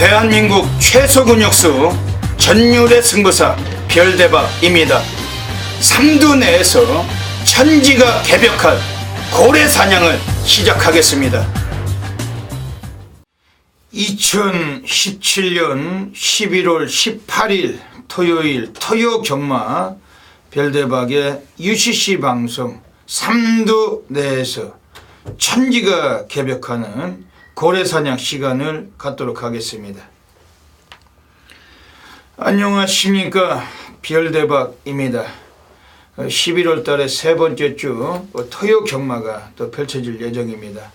대한민국 최소 근육수 전율의 승부사 별대박입니다. 삼두 내에서 천지가 개벽한 고래 사냥을 시작하겠습니다. 2017년 11월 18일 토요일 토요경마 별대박의 UCC 방송 삼두 내에서 천지가 개벽하는 고래사냥 시간을 갖도록 하겠습니다. 안녕하십니까, 별대박입니다. 11월 달에 세 번째 주 토요 경마가 또 펼쳐질 예정입니다.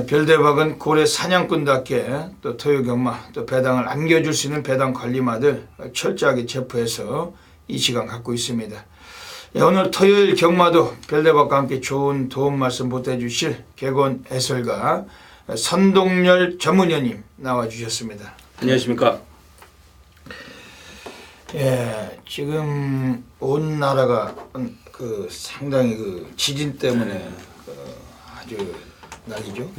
별대박은 고래 사냥꾼답게 또 토요 경마 또 배당을 안겨줄 수 있는 배당 관리마들 철저하게 체포해서 이 시간 갖고 있습니다. 오늘 토요일 경마도 별대박과 함께 좋은 도움 말씀 보태주실 개건 해설가 선동열 전문위원님 나와주셨습니다. 안녕하십니까. 지금 온 나라가 상당히 지진 때문에 아주 난리죠.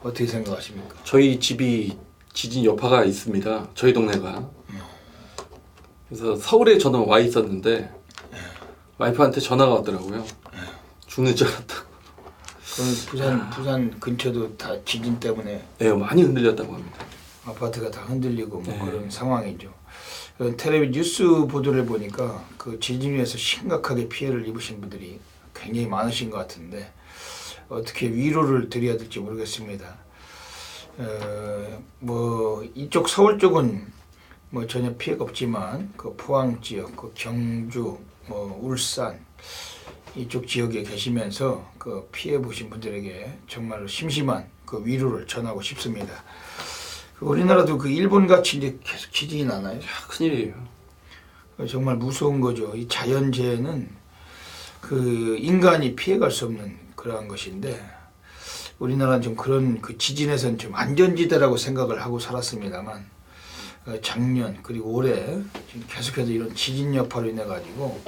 어떻게 생각하십니까? 저희 집이 지진 여파가 있습니다. 저희 동네가. 그래서 서울에 저는 와 있었는데 와이프한테 전화가 왔더라고요. 죽는 줄 알았다고. 부산 근처도 다 지진 때문에 많이 흔들렸다고 합니다. 아파트가 다 흔들리고 그런 상황이죠. 텔레비전 뉴스 보도를 보니까 그 지진에서 심각하게 피해를 입으신 분들이 굉장히 많으신 것 같은데 어떻게 위로를 드려야 될지 모르겠습니다. 이쪽 서울 쪽은 전혀 피해가 없지만 그 포항 지역, 그 경주, 울산 이쪽 지역에 계시면서 그 피해 보신 분들에게 정말로 심심한 그 위로를 전하고 싶습니다. 우리나라도 그 일본 같이 이제 계속 지진이 나나요? 큰일이에요. 정말 무서운 거죠. 이 자연재해는 그 인간이 피해갈 수 없는 그러한 것인데 우리나라는 좀 그런 그 지진에서는 좀 안전지대라고 생각을 하고 살았습니다만 작년 그리고 올해 지금 계속해서 이런 지진 여파로 인해 가지고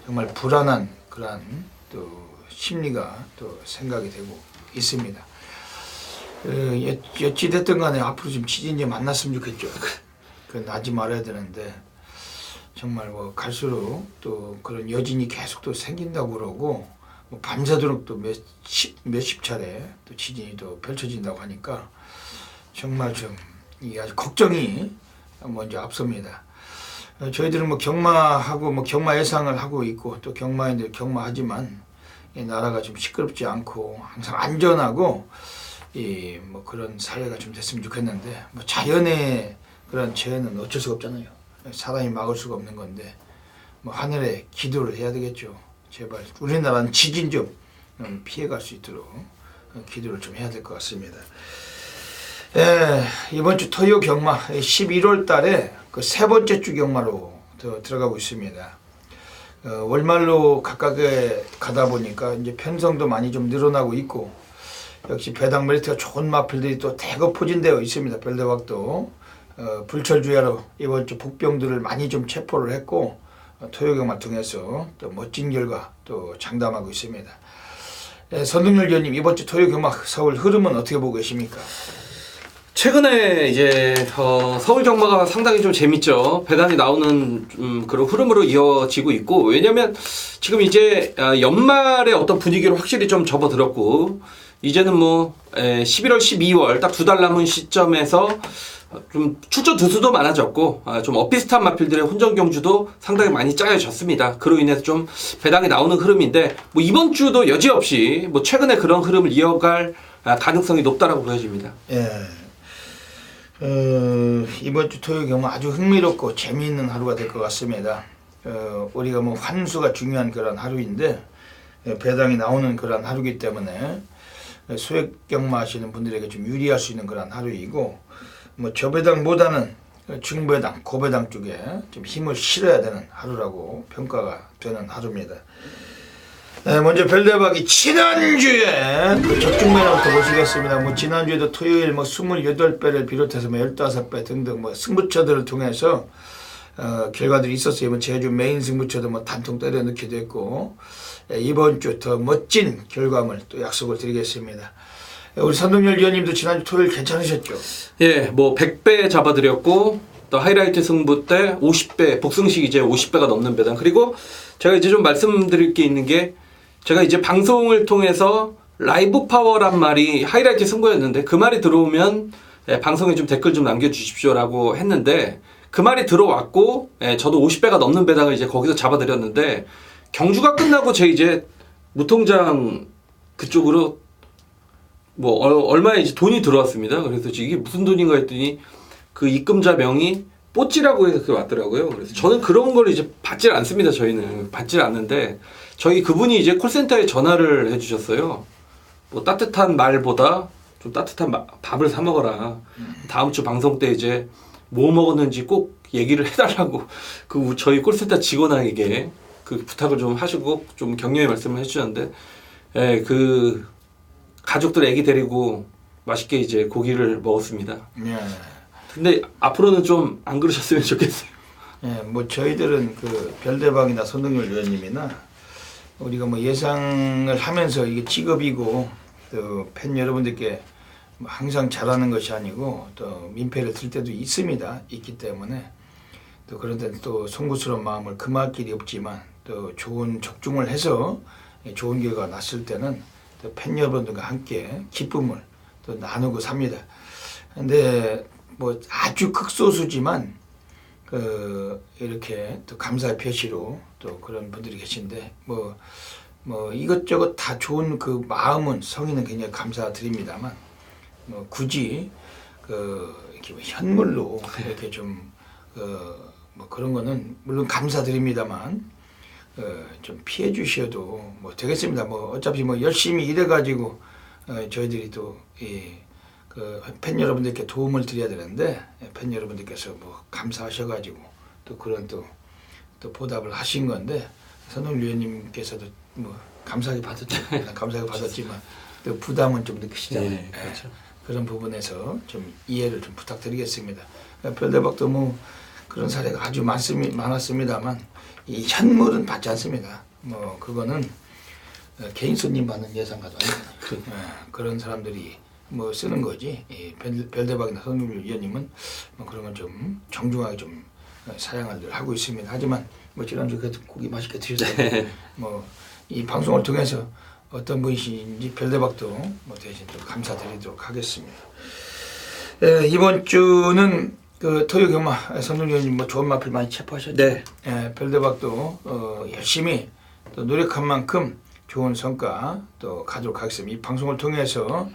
정말 불안한 그러한 또 심리가 또 생각이 되고 있습니다. 어찌됐든 간에 앞으로 좀 지진이 만났으면 좋겠죠. 나지 말아야 되는데 정말 갈수록 또 그런 여진이 계속 또 생긴다고 그러고 밤새도록 또 몇십 차례 또 지진이 또 펼쳐진다고 하니까 정말 좀 아주 걱정이 먼저 앞섭니다. 저희들은 경마하고 경마 예상을 하고 있고 또 경마인들 경마하지만 이 나라가 좀 시끄럽지 않고 항상 안전하고 그런 사회가 좀 됐으면 좋겠는데 자연의 그런 재해는 어쩔 수가 없잖아요. 사람이 막을 수가 없는 건데 하늘에 기도를 해야 되겠죠. 제발 우리나라는 지진 좀 피해갈 수 있도록 기도를 좀 해야 될 것 같습니다. 이번 주 토요 경마 11월 달에 그 세 번째 주 경마로 들어가고 있습니다. 월말로 가깝게 가다 보니까 이제 편성도 많이 좀 늘어나고 있고 역시 배당 메리트가 좋은 마필들이 또 대거 포진되어 있습니다. 별대박도 불철주야로 이번 주 복병들을 많이 좀 체포를 했고 토요 경마 통해서 또 멋진 결과 또 장담하고 있습니다. 선동열 위원님, 이번 주 토요 경마 서울 흐름은 어떻게 보고 계십니까? 최근에 이제 서울 경마가 상당히 좀 재밌죠. 배당이 나오는 그런 흐름으로 이어지고 있고, 왜냐면 지금 이제 연말에 어떤 분위기로 확실히 좀 접어들었고 이제는 11월 12월 딱 2달 남은 시점에서 좀 출전 두수도 많아졌고 좀 엇비슷한 마필들의 혼전 경주도 상당히 많이 짜여졌습니다. 그로 인해서 좀 배당이 나오는 흐름인데 이번 주도 여지없이 최근에 그런 흐름을 이어갈 가능성이 높다라고 보여집니다. 이번 주 토요 경마 아주 흥미롭고 재미있는 하루가 될 것 같습니다. 우리가 환수가 중요한 그런 하루인데 배당이 나오는 그런 하루이기 때문에 소액 경마 하시는 분들에게 좀 유리할 수 있는 그런 하루이고 저배당보다는 중배당, 고배당 쪽에 좀 힘을 실어야 되는 하루라고 평가가 되는 하루입니다. 먼저 별대박이 지난주에 그 적중매랑부터 보시겠습니다. 지난주에도 토요일 28배를 비롯해서 15배 등등 승부처들을 통해서 결과들이 있었어요. 제주 메인 승부처도 단통 때려 넣기도 했고 이번 주 더 멋진 결과물 또 약속을 드리겠습니다. 우리 선동열 위원님도 지난주 토요일 괜찮으셨죠? 예, 뭐 100배 잡아드렸고 또 하이라이트 승부 때 50배 복승식 이제 50배가 넘는 배당. 그리고 제가 이제 좀 말씀드릴 게 있는 게 제가 이제 방송을 통해서 라이브 파워란 말이 하이라이트 승부였는데 그 말이 들어오면 방송에 좀 댓글 좀 남겨주십시오라고 했는데 그 말이 들어왔고 저도 50배가 넘는 배당을 이제 거기서 잡아드렸는데 경주가 끝나고 제 이제 무통장 그쪽으로 뭐 얼마에 이제 돈이 들어왔습니다. 그래서 이게 무슨 돈인가 했더니 그 입금자 명이 뽀찌라고 해서 그게 왔더라고요. 그래서 저는 그런 걸 이제 받질 않습니다. 저희는 받질 않는데 저희 그분이 이제 콜센터에 전화를 해주셨어요. 뭐 따뜻한 말보다 좀 따뜻한 밥을 사 먹어라. 다음 주 방송 때 이제 뭐 먹었는지 꼭 얘기를 해달라고 그 저희 콜센터 직원에게 그 부탁을 좀 하시고 좀 격려의 말씀을 해주셨는데, 예, 그 가족들 애기 데리고 맛있게 이제 고기를 먹었습니다. 예. 근데 앞으로는 좀 안 그러셨으면 좋겠어요. 예, 뭐 저희들은 그 별대박이나 선동열 위원님이나 우리가 뭐 예상을 하면서 이게 직업이고 또 팬 여러분들께 뭐 항상 잘하는 것이 아니고 또 민폐를 들 때도 있기 때문에 또 그런 데는 또 송구스러운 마음을 금할 길이 없지만 또 좋은 적중을 해서 좋은 결과가 났을 때는 또 팬 여러분들과 함께 기쁨을 또 나누고 삽니다. 근데 뭐 아주 극소수지만 이렇게 또 감사의 표시로 또 그런 분들이 계신데 뭐 이것저것 다 좋은 그 마음은 성의는 굉장히 감사드립니다만 뭐 굳이 이렇게 뭐 현물로 이렇게 좀 뭐 그런 거는 물론 감사드립니다만 좀 피해 주셔도 뭐 되겠습니다. 뭐 어차피 뭐 열심히 일해 가지고 저희들이 또 팬 여러분들께 도움을 드려야 되는데 팬 여러분들께서 뭐 감사하셔가지고 또 그런 또 보답을 하신 건데 선동 위원님께서도 뭐 감사하게 받았지만 또 부담은 좀 느끼시잖아요. 네, 그렇죠. 그런 부분에서 좀 이해를 좀 부탁드리겠습니다. 별대박도 뭐 그런 사례가 아주 많았습니다만 이 현물은 받지 않습니다. 뭐 그거는 개인 손님 받는 예상과도 아닙니다. 그런 사람들이 뭐 쓰는 거지. 이 별대박이나 선동열 위원님은 뭐 그런 건 좀 정중하게 좀 사양을 늘 하고 있습니다. 하지만 뭐 지난주 그 고기 맛있게 드셔서 뭐 이 방송을 통해서 어떤 분이신지 별대박도 뭐 대신 좀 감사드리도록 하겠습니다. 이번 주는 그 토요 경마 선동열 위원님 뭐 좋은 마필 많이 체포하셨죠? 네. 별대박도 열심히 또 노력한 만큼 좋은 성과 또 가도록 하겠습니다. 이 방송을 통해서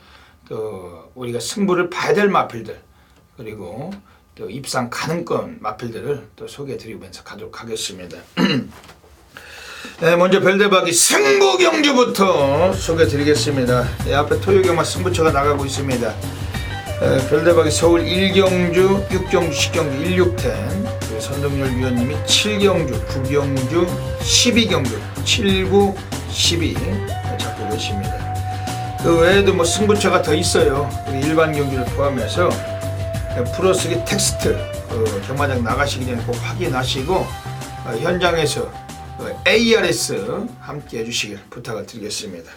또 우리가 승부를 봐야 될 마필들 그리고 또 입상 가능권 마필들을 또 소개해드리면서 가도록 하겠습니다. 먼저 별대박이 승부 경주부터 소개해드리겠습니다. 앞에 토요경마 승부처가 나가고 있습니다. 별대박이 서울 1경주, 6경주, 10경주, 16텐 선동열 위원님이 7경주, 9경주, 12경주, 7, 9, 12 잡고 계십니다. 그 외에도 뭐 승부처가 더 있어요. 일반 경기를 포함해서 프로스기 텍스트 경마장 나가시기 전에 꼭 확인하시고 현장에서 ARS 함께 해주시길 부탁을 드리겠습니다.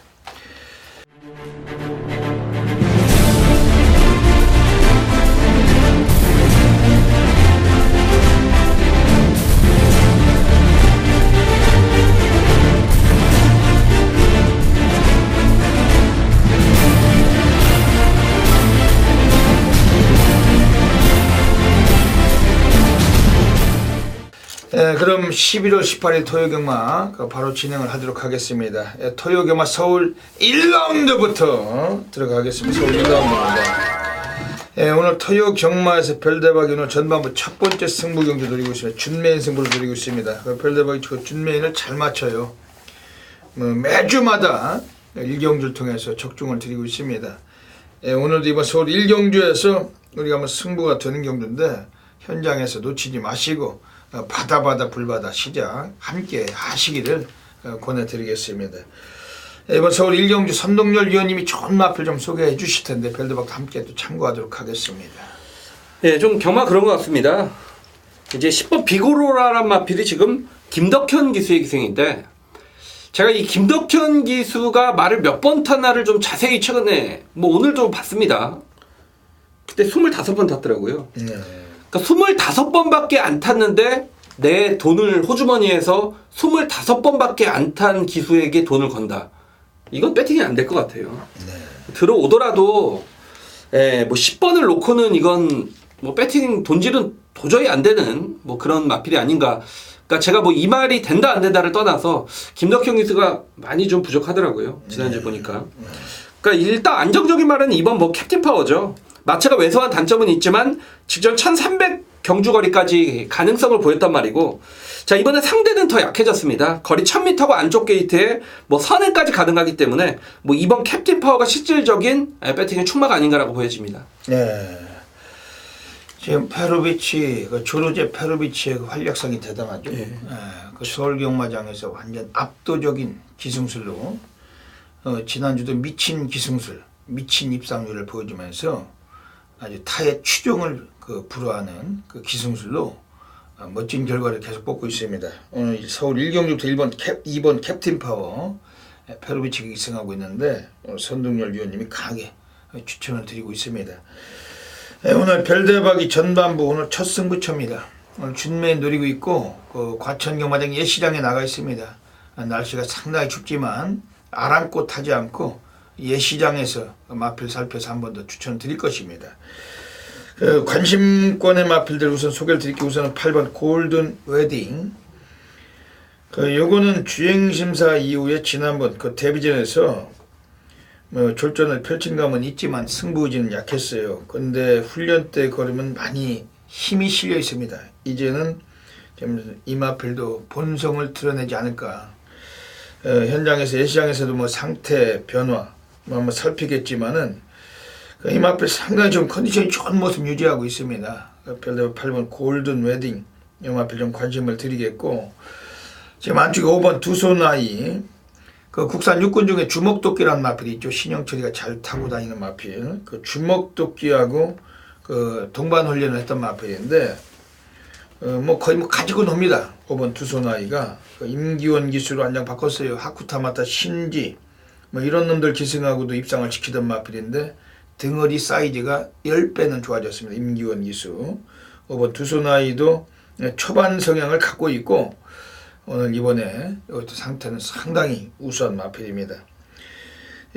그럼 11월 18일 토요경마 바로 진행을 하도록 하겠습니다. 토요경마 서울 1라운드부터 들어가겠습니다. 서울 1라운드입니다. 오늘 토요경마에서 별대박이 오늘 전반부 첫 번째 승부 경주 노리고 있습니다. 준메인 승부를 노리고 있습니다. 별대박이 그 준메인을 잘 맞춰요. 매주마다 1경주를 통해서 적중을 드리고 있습니다. 오늘도 이번 서울 1경주에서 우리가 뭐 승부가 되는 경주인데 현장에서 놓치지 마시고 바다 불바다 시작 함께 하시기를 권해드리겠습니다. 이번 서울 1경주 선동열 위원님이 좋은 마필 좀 소개해 주실 텐데 별대박도 함께 또 참고하도록 하겠습니다. 예, 좀 경마 그런 것 같습니다. 이제 10번 비고로라란 마필이 지금 김덕현 기수의 기생인데 제가 이 김덕현 기수가 말을 몇 번 탔나를 좀 자세히 최근에 뭐 오늘 좀 봤습니다. 그때 25번 탔더라고요. 그러니까 25번밖에 안 탔는데 내 돈을 호주머니에서 25번밖에 안 탄 기수에게 돈을 건다. 이건 배팅이 안 될 것 같아요. 들어오더라도 뭐 10번을 놓고는 이건 뭐 배팅 돈질은 도저히 안 되는 뭐 그런 마필이 아닌가. 그러니까 제가 뭐 이 말이 된다 안 된다를 떠나서 김덕현 기수가 많이 좀 부족하더라고요. 지난주에 보니까. 그러니까 일단 안정적인 말은 이번 뭐 캡틴 파워죠. 마체가 왜소한 단점은 있지만 직전 1300 경주거리까지 가능성을 보였단 말이고, 자 이번에 상대는 더 약해졌습니다. 거리 1000m고 안쪽 게이트에 뭐 선행까지 가능하기 때문에 뭐 이번 캡틴 파워가 실질적인 배팅의 축마가 아닌가라고 보여집니다. 네. 지금 페로비치, 그 조르제 페로비치의 그 활약성이 대단하죠. 그 서울 경마장에서 완전 압도적인 기승술로 지난주도 미친 기승술, 미친 입상률을 보여주면서 아주 타의 추종을 불허하는 그 기승술로 멋진 결과를 계속 뻗고 있습니다. 오늘 서울 1경주부터 2번 캡틴 파워 페로비치가 기승하고 있는데 선동열 위원님이 강하게 추천을 드리고 있습니다. 오늘 별대박이 전반부 오늘 첫 승부처입니다. 오늘 준매 노리고 있고 그 과천 경마장 예시장에 나가 있습니다. 날씨가 상당히 춥지만 아랑곳 타지 않고 예시장에서 마필 살펴서 한 번 더 추천을 드릴 것입니다. 그 관심권의 마필들 우선 소개를 드릴게요. 우선은 8번 골든 웨딩. 요거는 주행심사 이후에 지난번 그 데뷔전에서 뭐 졸전을 펼친 감은 있지만 승부의지는 약했어요. 근데 훈련 때 걸으면 많이 힘이 실려 있습니다. 이제는 좀 이 마필도 본성을 드러내지 않을까. 현장에서 예시장에서도 뭐 상태 변화 뭐 한번 살피겠지만은 이 마필 상당히 좀 컨디션이 좋은 모습 유지하고 있습니다. 별대로 8번 골든 웨딩 이 마필 좀 관심을 드리겠고, 지금 안쪽에 5번 두손아이, 그 국산 육군 중에 주먹도끼라는 마필이 있죠. 신영철이가 잘 타고 다니는 마필. 그 주먹도끼하고 그 동반 훈련을 했던 마필인데 뭐 거의 뭐 가지고 놉니다. 5번 두손아이가 그 임기원 기수로 한장 바꿨어요. 하쿠타마타 신지 뭐 이런 놈들 기승하고도 입상을 시키던 마필인데 등허리 사이즈가 10배는 좋아졌습니다. 임기원 기수. 5번 두손아이도 초반 성향을 갖고 있고 오늘 이번에 이것도 상태는 상당히 우수한 마필입니다.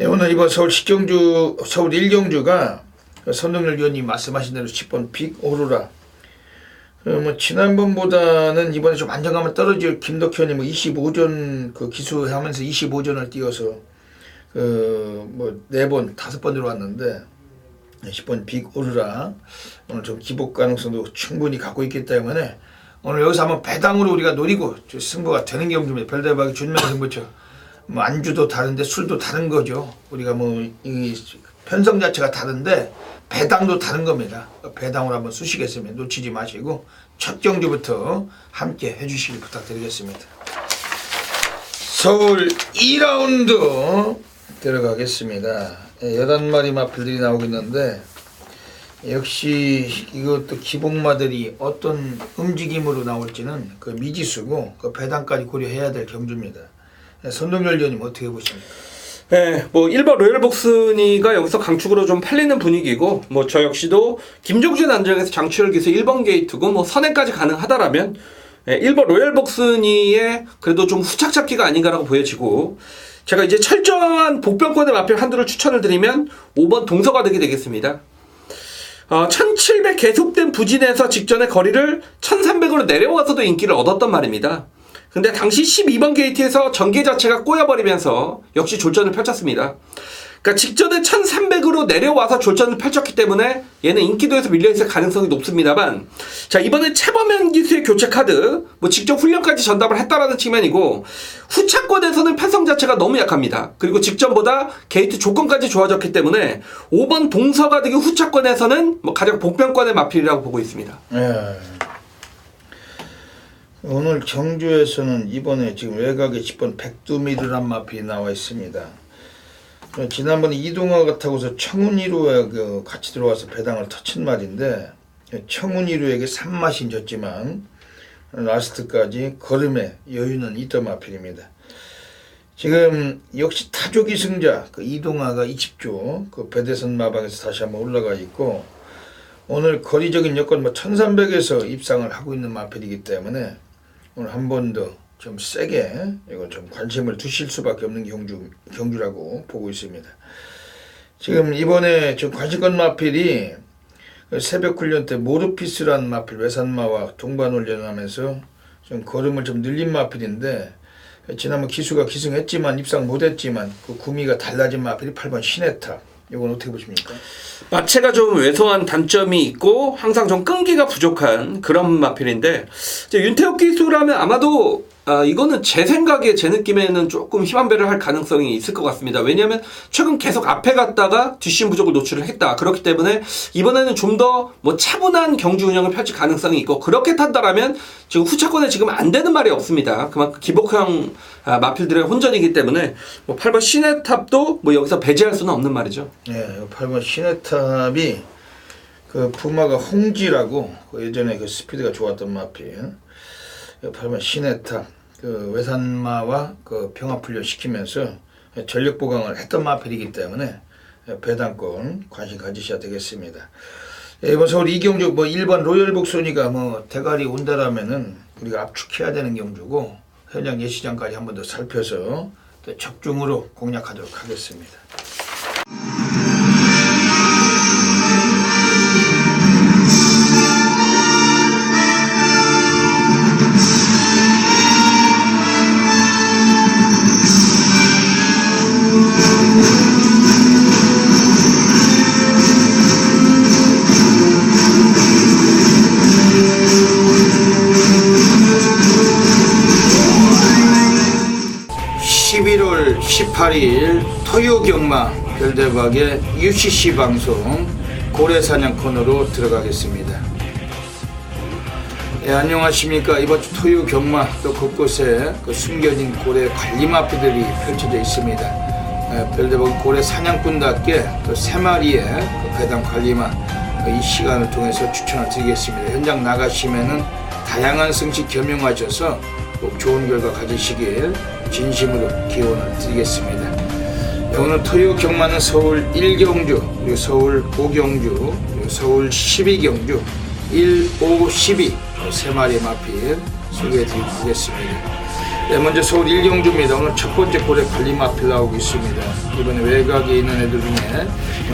오늘 이번 서울 1경주가 선동열 위원님 말씀하신 대로 10번 빅 오로라. 뭐 지난번보다는 이번에 좀 안정감을 떨어질 김덕현이 뭐 25전 그 기수하면서 25전을 뛰어서 뭐 4번 5번 들어왔는데 10번 빅 오로라 오늘 좀 기복 가능성도 충분히 갖고 있기 때문에 오늘 여기서 한번 배당으로 우리가 노리고 승부가 되는 경주입니다. 별대박이 준면 승부처. 뭐 안주도 다른데 술도 다른 거죠. 우리가 뭐 이 편성 자체가 다른데 배당도 다른 겁니다. 배당으로 한번 쑤시겠습니다. 놓치지 마시고 첫 경주부터 함께 해주시길 부탁드리겠습니다. 서울 2라운드 들어가겠습니다. 11마리 마필들이 나오고 있는데 역시 이것도 기복마들이 어떤 움직임으로 나올지는 그 미지수고 그 배당까지 고려해야 될 경주입니다. 선동열 위원님 어떻게 보십니까? 네, 뭐 1번 로열복스니가 여기서 강축으로 좀 팔리는 분위기고, 뭐 저 역시도 김종준 안정에서 장추열 기수 1번 게이트고 뭐 선행까지 가능하다라면 1번 로열복스니의 그래도 좀 후착 잡기가 아닌가라고 보여지고, 제가 이제 철저한 복병권의 마필 한두를 추천을 드리면 5번 동서가득이 되겠습니다. 1700 계속된 부진에서 직전의 거리를 1300으로 내려와서도 인기를 얻었단 말입니다. 근데 당시 12번 게이트에서 전개 자체가 꼬여버리면서 역시 졸전을 펼쳤습니다. 그러니까 직전에 1300으로 내려와서 졸전을 펼쳤기 때문에 얘는 인기도에서 밀려있을 가능성이 높습니다만, 자 이번에 최범현 기수의 교체 카드 뭐 직접 훈련까지 전담을 했다라는 측면이고, 후차권에서는 편성 자체가 너무 약합니다. 그리고 직전보다 게이트 조건까지 좋아졌기 때문에 5번 동서가득이 후차권에서는 뭐 가장 복병권의 마필이라고 보고 있습니다. 오늘 경주에서는 이번에 지금 외곽에 10번 백두미르란 마필이 나와 있습니다. 지난번에 이동화가 타고서 청운이루에 같이 들어와서 배당을 터친 말인데, 청운이루에게 3마신 졌지만 라스트까지 걸음에 여유는 있던 마필입니다. 지금 역시 타조기 승자 그 이동아가 20조 그 배대선 마방에서 다시 한번 올라가 있고, 오늘 거리적인 여건 1300에서 입상을 하고 있는 마필이기 때문에 오늘 한 번 더 좀 세게 이거 좀 관심을 두실 수밖에 없는 경주라고 보고 있습니다. 지금 이번에 좀 관심권 마필이 새벽 훈련 때 모르피스라는 마필 외산마와 동반 훈련하면서 좀 걸음을 좀 늘린 마필인데, 지난번 기수가 기승했지만 입상 못했지만 그 구미가 달라진 마필이 8번 시네타. 이건 어떻게 보십니까? 마체가 좀 왜소한 단점이 있고 항상 좀 끈기가 부족한 그런 마필인데, 이제 윤태욱 기수라면 아마도 이거는 제 생각에 제 느낌에는 조금 힘한배를 할 가능성이 있을 것 같습니다. 왜냐하면 최근 계속 앞에 갔다가 뒷심 부족을 노출을 했다. 그렇기 때문에 이번에는 좀 더 차분한 경주 운영을 펼칠 가능성이 있고, 그렇게 탄다라면 지금 후차권에 지금 안 되는 말이 없습니다. 그만큼 기복형 마필들의 혼전이기 때문에 8번 시네탑도 여기서 배제할 수는 없는 말이죠. 예, 8번 시네탑이 그 푸마가 홍지라고 예전에 그 스피드가 좋았던 마필. 8번 시네탑 그 외산마와 그 병합훈련 시키면서 전력 보강을 했던 마필이기 때문에 배당권 관심 가지셔야 되겠습니다. 이번 서울 이경주 1번 로열복손이가 대가리 온다라면은 우리가 압축해야 되는 경주고, 현장 예시장까지 한 번 더 살펴서 또 적중으로 공략하도록 하겠습니다. (11월 18일) 토요경마 별대박의 UCC 방송 고래사냥 코너로 들어가겠습니다. 예, 안녕하십니까. 이번 주 토요경마 또 곳곳에 그 숨겨진 고래 관리마피들이 펼쳐져 있습니다. 별대박 고래 사냥꾼답게 또 3마리의 그 배당 관리마 이 시간을 통해서 추천을 드리겠습니다. 현장 나가시면은 다양한 승식 겸용하셔서 꼭 좋은 결과 가지시길 진심으로 기원을 드리겠습니다. 오늘 토요 경마는 서울 1경주, 그리고 서울 5경주, 그리고 서울 12경주, 1, 5, 12 3마리 마필 소개해드리겠습니다. 네, 먼저 서울 1경주입니다. 오늘 첫 번째 고래 관리 마필 나오고 있습니다. 이번에 외곽에 있는 애들 중에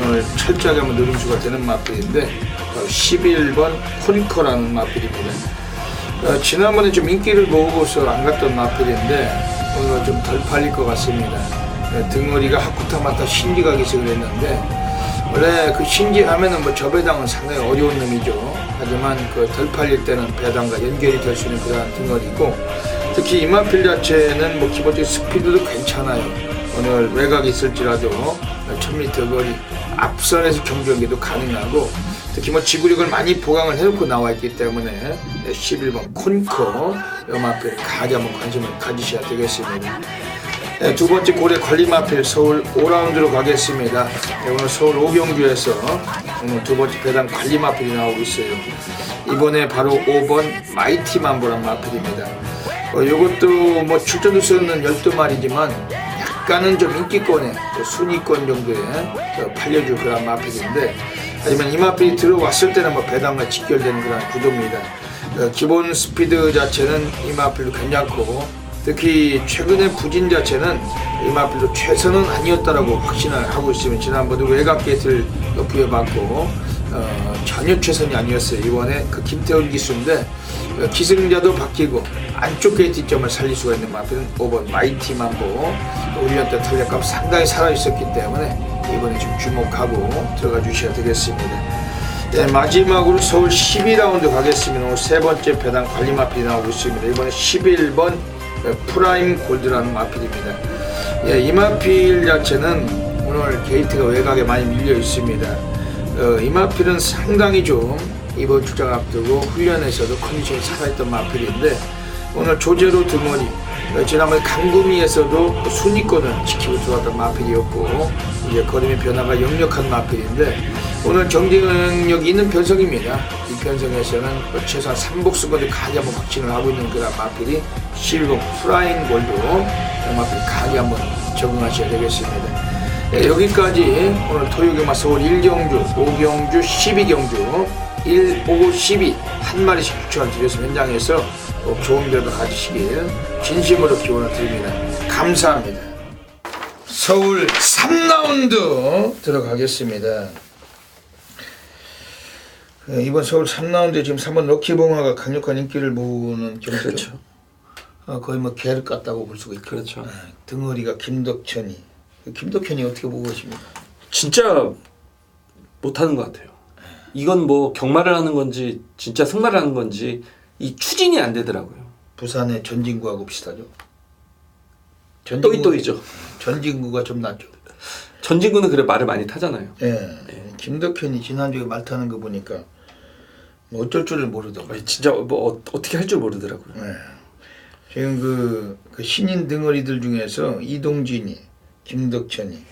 오늘 철저하게 한번 누림수가 되는 마필인데, 11번 코니커라는 마필입니다. 지난번에 좀 인기를 모으고서 안 갔던 마필인데 오늘은 좀 덜 팔릴 것 같습니다. 등어리가 하쿠타마타 신지가 기승을 했는데, 원래 그 신지하면은 저 배당은 상당히 어려운 놈이죠. 하지만 그 덜 팔릴 때는 배당과 연결이 될 수 있는 그러한 등어리고, 특히 이 마필 자체는 기본적인 스피드도 괜찮아요. 오늘 외곽이 있을지라도 1000m 거리 앞선에서 경주하기도 가능하고, 특히 지구력을 많이 보강을 해놓고 나와 있기 때문에 11번 콘커 이 마필 가지 한번 관심을 가지셔야 되겠습니다. 네, 두 번째 고래 관리 마필 서울 5라운드로 가겠습니다. 네, 오늘 서울 5경주에서 오늘 두 번째 배당 관리 마필이 나오고 있어요. 이번에 바로 5번 마이티 만보란 마필입니다. 이것도 출전도 쓰는 12마리지만 약간은 좀 인기권에 순위권 정도에 팔려줄 그런 마필인데, 하지만 이 마필이 들어왔을 때는 배당과 직결되는 그런 구조입니다. 기본 스피드 자체는 이 마필도 괜찮고, 특히 최근의 부진 자체는 이 마필도 최선은 아니었다라고 확신을 하고 있으면, 지난번도 외곽 게이트를 부여받고 전혀 최선이 아니었어요. 이번에 그 김태훈 기수인데 기승자도 바뀌고 안쪽 게이트 점을 살릴 수가 있는 마필은 5번 마이티 만보. 훈련 때 탄력감 상당히 살아있었기 때문에 이번에 좀 주목하고 들어가 주셔야 되겠습니다. 네, 마지막으로 서울 12라운드 가겠습니다. 오늘 세 번째 배당 관리 마필이 나오고 있습니다. 이번에 11번 프라임 골드라는 마필입니다. 예, 이 마필 자체는 오늘 게이트가 외곽에 많이 밀려 있습니다. 이 마필은 상당히 좀 이번 출장 앞두고 훈련에서도 컨디션이 살아있던 마필인데, 오늘 조제로 등원이 지난번에 강구미에서도 순위권을 지키고 들어왔던 마필이었고, 이제 걸음의 변화가 역력한 마필인데, 오늘 경쟁력 있는 편성입니다. 이 편성에서는 뭐 최소한 3복수까지 강하게 한번 확신을 하고 있는 그런 마필이 실버 프라잉 골드 마필 강하게 한번 적응하셔야 되겠습니다. 네, 여기까지 오늘 토요경마 서울 1경주, 5경주, 12경주 1, 5, 12 한 마리씩 추천을 드려서 현장에서 꼭 좋은 결과 가지시길 진심으로 기원을 드립니다. 감사합니다. 서울 3라운드 들어가겠습니다. 이번 서울 3라운드에 지금 3번 럭키봉화가 강력한 인기를 모으는 경기죠. 그렇죠. 거의 뭐 개를 깠다고 볼 수가 있죠. 그렇죠. 등허리가 김덕천이. 김덕현이 어떻게 보고 계십니까? 진짜 못하는 것 같아요. 이건 뭐 경마를 하는 건지 진짜 승마를 하는 건지 이 추진이 안 되더라고요. 부산의 전진구하고 비슷하죠. 또이또이죠. 전진구가 좀 낫죠. 전진구는 그래 말을 많이 타잖아요. 김덕현이 지난주에 말 타는 거 보니까 뭐 어쩔 줄을 모르더라고요. 진짜 뭐 어떻게 할 줄 모르더라고요. 지금 그 신인 등어리들 중에서 이동진이, 김덕현이,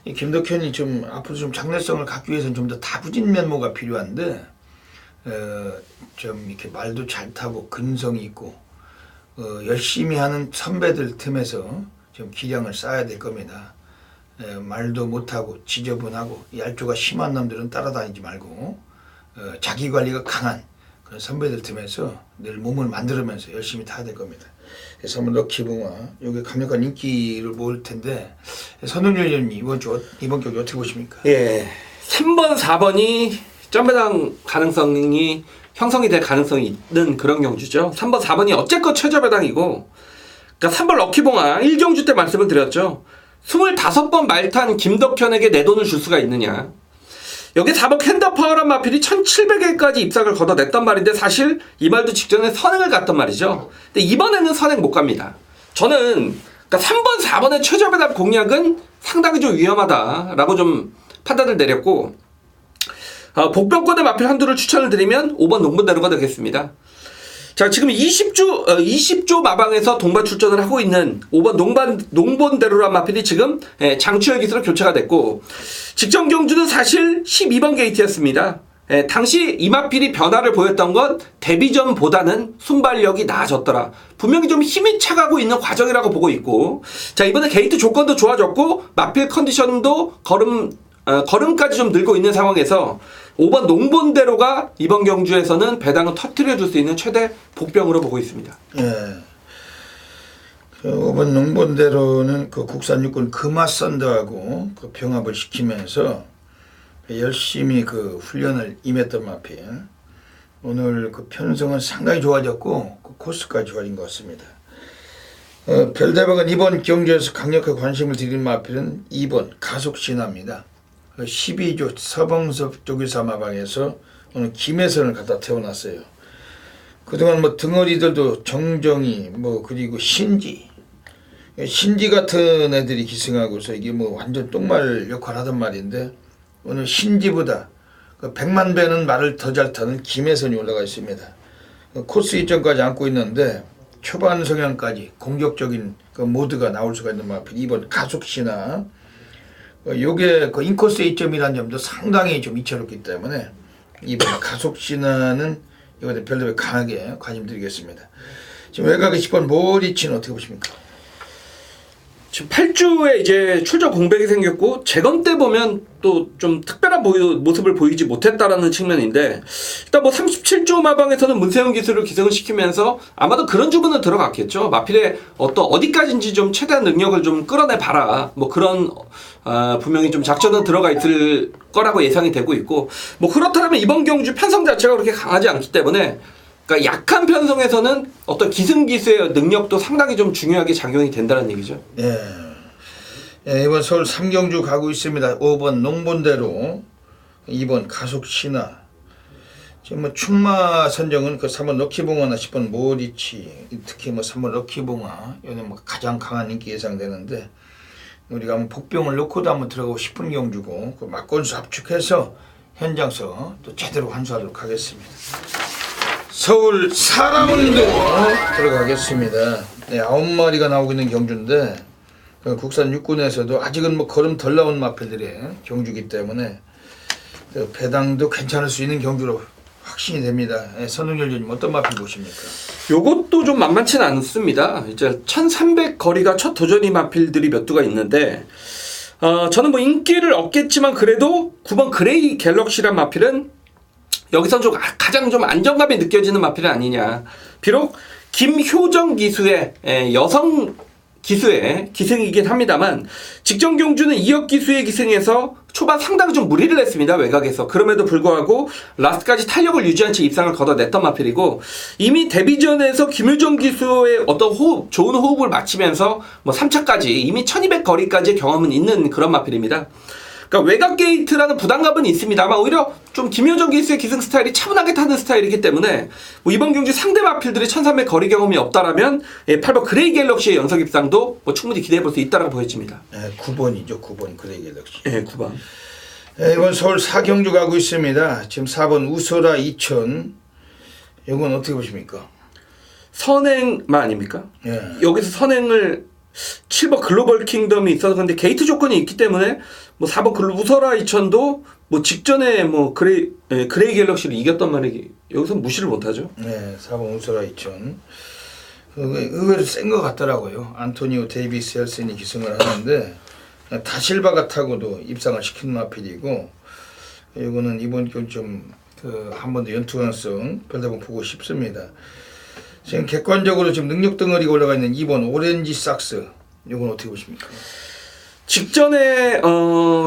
이 김덕현이 좀 앞으로 좀 장래성을 갖기 위해서는 좀 더 다부진 면모가 필요한데 좀 이렇게 말도 잘 타고 근성이 있고 열심히 하는 선배들 틈에서 좀 기량을 쌓아야 될 겁니다. 말도 못하고 지저분하고 얄조가 심한 놈들은 따라다니지 말고 자기 관리가 강한 그런 선배들 틈에서 늘 몸을 만들면서 열심히 타야 될 겁니다. 그래서 한번 럭키봉화 여기 강력한 인기를 모을 텐데 선동열 위원님 이번 경기 어떻게 보십니까? 예, 3번, 4번이 점배당 가능성이 형성이 될 가능성이 있는 그런 경주죠. 3번, 4번이 어쨌건 최저배당이고, 그러니까 3번 럭키봉화 1경주 때 말씀을 드렸죠. 25번 말탄 김덕현에게 내 돈을 줄 수가 있느냐. 여기 4번 캔더파워란 마필이 1700회까지 입상을 걷어냈단 말인데 사실 이 말도 직전에 선행을 갔단 말이죠. 근데 이번에는 선행 못 갑니다. 저는 그러니까 3번, 4번의 최저배당 공략은 상당히 좀 위험하다라고 좀 판단을 내렸고, 복병권의 마필 한두를 추천을 드리면 5번 농분대로가 되겠습니다. 자, 지금 20조 마방에서 동반 출전을 하고 있는 5번 농본대로란 마필이 지금 장추열 기수로 교체가 됐고, 직전 경주는 사실 12번 게이트였습니다. 당시 이 마필이 변화를 보였던 건 데뷔전보다는 순발력이 나아졌더라. 분명히 좀 힘이 차가고 있는 과정이라고 보고 있고, 자, 이번에 게이트 조건도 좋아졌고 마필 컨디션도 걸음까지 좀 늘고 있는 상황에서 5번 농본대로가 이번 경주에서는 배당을 터뜨려줄 수 있는 최대 복병으로 보고 있습니다. 그 5번 농본대로는 그 국산 육군 금화선더하고 그 병합을 시키면서 열심히 그 훈련을 임했던 마필. 오늘 그 편성은 상당히 좋아졌고 그 코스까지 좋아진 것 같습니다. 별대박은 이번 경주에서 강력하게 관심을 드린 마필은 2번 가속신화입니다. 12조 서봉섭 쪽의사 마방에서 오늘 김혜선을 갖다 태워놨어요. 그동안 뭐 등어리들도 정정이 뭐 그리고 신지 같은 애들이 기승하고서 이게 뭐 완전 똥말 역할 하던 말인데 오늘 신지보다 그 100만 배는 말을 더 잘 타는 김혜선이 올라가 있습니다. 코스 일정까지 안고 있는데 초반 성향까지 공격적인 그 모드가 나올 수가 있는 마필 2번 가속신화. 요게 그 인코스 2점이라는 점도 상당히 좀 이채롭기 때문에 이번 가속신화는 이번에 별도로 강하게 관심 드리겠습니다. 지금 외곽의 10번 모리치는 어떻게 보십니까? 지금 8주에 이제 출전 공백이 생겼고 재건 때 보면 또 좀 특별한 모습을 보이지 못했다라는 측면인데, 일단 뭐 37조 마방에서는 문세영 기술을 기승을 시키면서 아마도 그런 주문은 들어갔겠죠. 마필의 어디까지인지 좀 최대한 능력을 좀 끌어내 봐라, 뭐 그런 분명히 좀 작전은 들어가 있을 거라고 예상이 되고 있고, 뭐 그렇다면 이번 경주 편성 자체가 그렇게 강하지 않기 때문에, 그러니까 약한 편성에서는 어떤 기승기수의 능력도 상당히 좀 중요하게 작용이 된다는 얘기죠. 이번 서울 3경주 가고 있습니다. 5번 농본대로, 2번 가속신화. 지금 뭐 충마 선정은 그 3번 럭키봉화나 10번 모리치, 특히 뭐 3번 럭키봉화, 이는 뭐 가장 강한 인기 예상되는데, 우리가 한번 복병을 놓고도 한번 들어가고 싶은 경주고, 그 막건수 압축해서 현장서 또 제대로 환수하도록 하겠습니다. 서울 4라운드 들어가겠습니다. 9마리가 나오고 있는 경주인데, 국산 육군에서도 아직은 뭐 걸음 덜 나온 마필들의 경주기 때문에 그 배당도 괜찮을 수 있는 경주로 확신이 됩니다. 예, 선웅열 위원님 어떤 마필 보십니까? 요것도 좀 만만치는 않습니다. 이제 1300 거리가 첫 도전이 마필들이 몇 두가 있는데 저는 뭐 인기를 얻겠지만 그래도 9번 그레이 갤럭시란 마필은 여기선 좀 가장 좀 안정감이 느껴지는 마필은 아니냐. 비록 김효정 기수의 여성 기수의 기승이긴 합니다만 직전 경주는 2억 기수의 기승에서 초반 상당히 좀 무리를 했습니다. 외곽에서. 그럼에도 불구하고 라스트까지 탄력을 유지한 채 입상을 걷어냈던 마필이고 이미 데뷔전에서 김효정 기수의 어떤 호흡, 좋은 호흡을 마치면서 뭐 3차까지 이미 1200 거리까지의 경험은 있는 그런 마필입니다. 그러니까 외곽 게이트라는 부담감은 있습니다만 오히려 좀 김효정 기수의 기승 스타일이 차분하게 타는 스타일이기 때문에 뭐 이번 경주 상대 마필들이 1300 거리 경험이 없다라면 8번 그레이 갤럭시의 연속 입상도 뭐 충분히 기대해볼 수 있다고 보여집니다. 9번이죠. 9번 그레이 갤럭시. 네, 9번. 이번 서울 4경주 가고 있습니다. 지금 4번 우소라 2000. 이건 어떻게 보십니까? 선행만 아닙니까? 예. 여기서 선행을 7번 글로벌 킹덤이 있어서 근데 게이트 조건이 있기 때문에 뭐 4번 우서라 2000도 뭐 직전에 뭐 그레이 갤럭시를 이겼단 말이기 여기서 무시를 못하죠. 네, 4번 우소라 2000. 의외로 센 것 같더라고요. 안토니오 데이비스 헬슨이 기승을 하는데 다실바가 타고도 입상을 시킨 마필이고 이거는 이번 경주 좀 한 번 더 연투 가능성 별다방 보고 싶습니다. 지금 객관적으로 지금 능력 덩어리가 올라가 있는 2번 오렌지 삭스. 이건 어떻게 보십니까? 직전에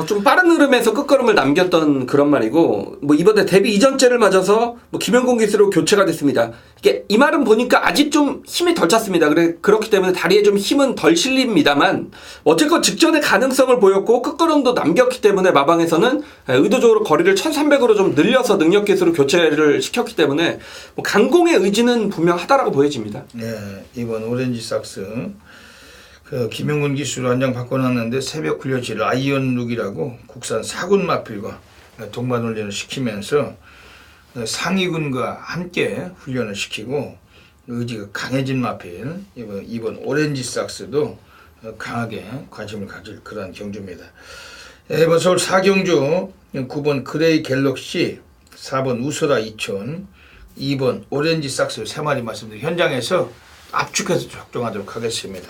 좀 빠른 흐름에서 끝걸음을 남겼던 그런 말이고 뭐 이번에 데뷔 이전째를 맞아서 뭐 김영곤 기수로 교체가 됐습니다. 이게 이 말은 보니까 아직 좀 힘이 덜 찼습니다. 그렇기 때문에 다리에 좀 힘은 덜 실립니다만 어쨌건 직전에 가능성을 보였고 끝걸음도 남겼기 때문에 마방에서는 의도적으로 거리를 1300으로 좀 늘려서 능력 기수로 교체를 시켰기 때문에 뭐 강공의 의지는 분명하다라고 보여집니다. 네, 이번 오렌지 삭스. 그 김영근 기수로 한 장 바꿔놨는데 새벽 훈련실 아이언룩이라고 국산 사군 마필과 동반 훈련을 시키면서 상위군과 함께 훈련을 시키고 의지가 강해진 마필 이번 오렌지 삭스도 강하게 관심을 가질 그러한 경주입니다. 이번 서울 4경주 9번 그레이 갤럭시 4번 우소라 2000 2번 오렌지 삭스 3마리 말씀드린 현장에서 압축해서 적중하도록 하겠습니다.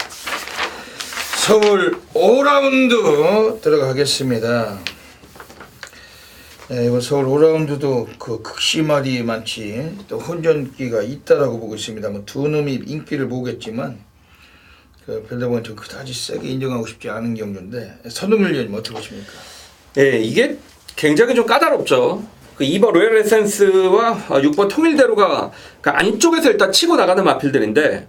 서울 5라운드 들어가겠습니다. 네, 이번 서울 5라운드도 그 극심하리 많지 또 혼전기가 있다라고 보고 있습니다. 뭐 두 놈이 인기를 보겠지만 그 별다방 좀 그다지 세게 인정하고 싶지 않은 경주인데 선웅열 위원님 어떻게 보십니까? 예, 이게 굉장히 좀 까다롭죠. 그 2번 로얄 에센스와 6번 통일대로가 그 안쪽에서 일단 치고 나가는 마필들인데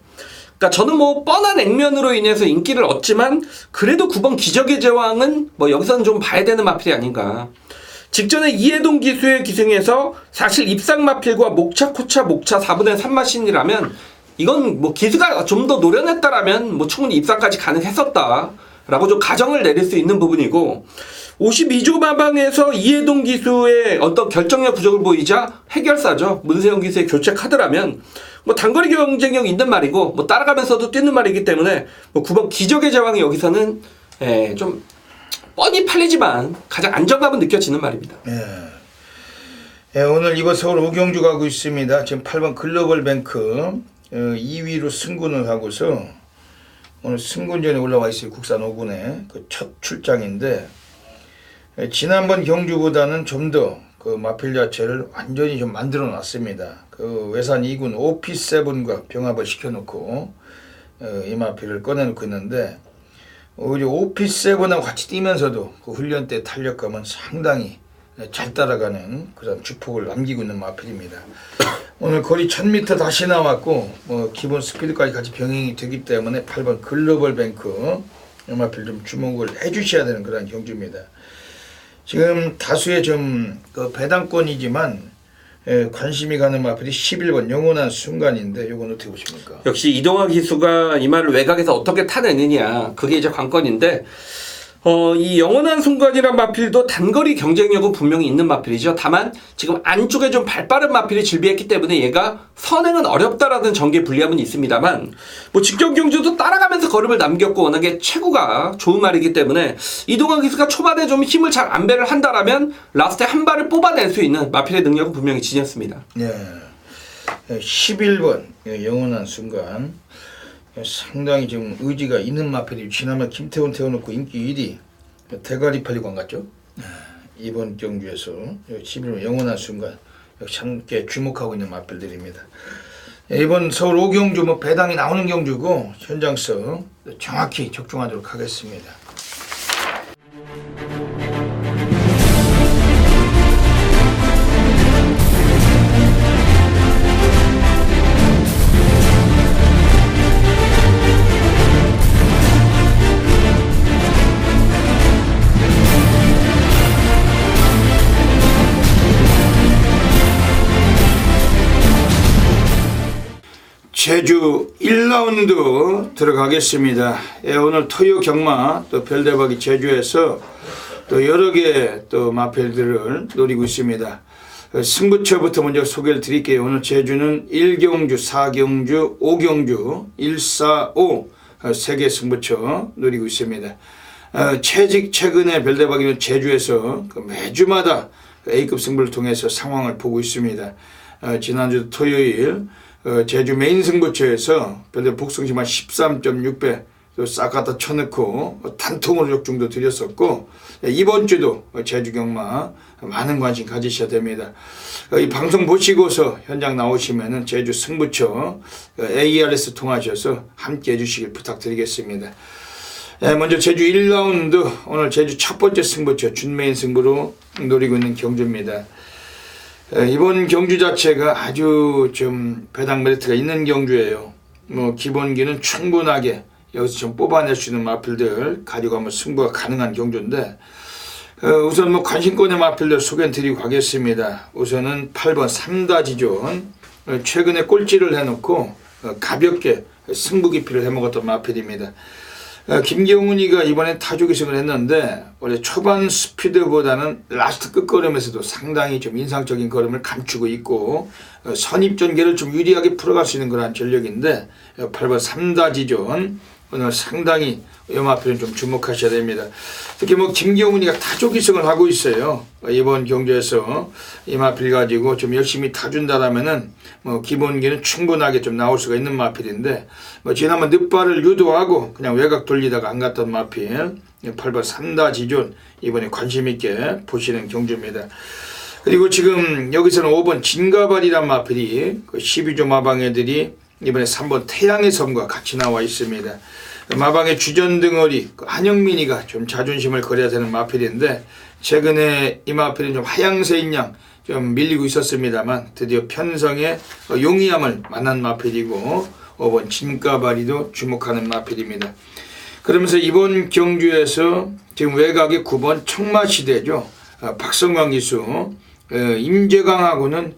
그러니까 저는 뭐 뻔한 액면으로 인해서 인기를 얻지만 그래도 9번 기적의 제왕은 뭐 여기서는 좀 봐야 되는 마필이 아닌가. 직전에 이해동 기수의 기승에서 사실 입상 마필과 목차 코차 목차 4분의 3 마신이라면 이건 뭐 기수가 좀 더 노련했다라면 뭐 충분히 입상까지 가능했었다라고 좀 가정을 내릴 수 있는 부분이고 52조 마방에서 이해동 기수의 어떤 결정력 부족을 보이자 해결사죠. 문세영 기수의 교체 카드라면 뭐 단거리 경쟁력 있는 말이고 뭐 따라가면서도 뛰는 말이기 때문에 뭐 9번 기적의 제왕이 여기서는 좀 뻔히 팔리지만 가장 안정감은 느껴지는 말입니다. 오늘 이번 서울 5경주 가고 있습니다. 지금 8번 글로벌 뱅크 2위로 승군을 하고서 오늘 승군전에 올라와 있어요. 국산 5군의 그 첫 출장인데 지난번 경주보다는 좀 더 그 마필 자체를 완전히 좀 만들어 놨습니다. 그 외산 2군 오피7과 병합을 시켜놓고 이 마필을 꺼내놓고 있는데 오히려 오피7하고 같이 뛰면서도 그 훈련 때 탄력감은 상당히 잘 따라가는 그런 주폭을 남기고 있는 마필입니다. 오늘 거리 1000m 다시 나왔고 뭐 기본 스피드까지 같이 병행이 되기 때문에 8번 글로벌 뱅크 이 마필 좀 주목을 해주셔야 되는 그런 경주입니다. 지금 다수의 좀 그 배당권이지만 관심이 가는 마필이 11번 영원한 순간인데 이건 어떻게 보십니까? 역시 이동화 기수가 이 말을 외곽에서 어떻게 타내느냐 그게 이제 관건인데 이 영원한 순간이란 마필도 단거리 경쟁력은 분명히 있는 마필이죠. 다만 지금 안쪽에 좀 발빠른 마필이 질비했기 때문에 얘가 선행은 어렵다라는 전개 불리함은 있습니다만 뭐 직전 경주도 따라가면서 걸음을 남겼고 워낙에 체구가 좋은 말이기 때문에 이동환 기수가 초반에 좀 힘을 잘 안배를 한다라면 라스트에 한 발을 뽑아낼 수 있는 마필의 능력은 분명히 지녔습니다. 네. 11번 영원한 순간 상당히 좀 의지가 있는 마필이 지난번 김태훈 태워놓고 인기 1위 대가리 팔리관 같죠? 이번 경주에서 11번 영원한 순간 역시 함께 주목하고 있는 마필들입니다. 이번 서울 5경주 뭐 배당이 나오는 경주고 현장성 정확히 적중하도록 하겠습니다. 제주 1라운드 들어가겠습니다. 오늘 토요 경마 또 별대박이 제주에서 또 여러 개 또 마필들을 노리고 있습니다. 승부처부터 먼저 소개를 드릴게요. 오늘 제주는 1경주, 4경주, 5경주, 1, 4, 5 3개 승부처 노리고 있습니다. 최근에 별대박이는 제주에서 매주마다 A급 승부를 통해서 상황을 보고 있습니다. 지난주 토요일 제주 메인 승부처에서 별대 복승심한 13.6배 또 싹 갖다 쳐넣고 단통으로 적중도 드렸었고 이번 주도 제주 경마 많은 관심 가지셔야 됩니다. 이 방송 보시고서 현장 나오시면은 제주 승부처 ARS 통하셔서 함께 해주시길 부탁드리겠습니다. 먼저 제주 1라운드 오늘 제주 첫 번째 승부처 준메인 승부로 노리고 있는 경주입니다. 이번 경주 자체가 아주 좀 배당 메리트가 있는 경주예요. 뭐 기본기는 충분하게 여기서 좀 뽑아낼 수 있는 마필들 가지고 한번 승부가 가능한 경주인데 우선 뭐 관심권의 마필들 소개해드리고 가겠습니다. 우선은 8번 3다지존 최근에 꼴찌를 해놓고 가볍게 승부 기피를 해먹었던 마필입니다. 김경훈이가 이번에 타조기승을 했는데 원래 초반 스피드보다는 라스트 끝걸음에서도 상당히 좀 인상적인 걸음을 감추고 있고 선입전개를 좀 유리하게 풀어갈 수 있는 그런 전력인데 8번 3다지존 오늘 상당히 이 마필은 좀 주목하셔야 됩니다. 특히 뭐 김경훈이가 타조기승을 하고 있어요. 이번 경주에서 이 마필 가지고 좀 열심히 타준다라면은 뭐 기본기는 충분하게 좀 나올 수가 있는 마필인데 뭐 지난번 늦발을 유도하고 그냥 외곽 돌리다가 안 갔던 마필 8번 3다지존 이번에 관심 있게 보시는 경주입니다. 그리고 지금 여기서는 5번 진가발이란 마필이 12조 마방 애들이 이번에 3번 태양의 섬과 같이 나와 있습니다. 마방의 주전 등어리 한영민이가 좀 자존심을 걸어야 되는 마필인데 최근에 이 마필은 좀 하향세인 양 좀 밀리고 있었습니다만 드디어 편성의 용이함을 만난 마필이고 5번 진가발이도 주목하는 마필입니다. 그러면서 이번 경주에서 지금 외곽의 9번 청마시대죠. 박성광 기수 임재강하고는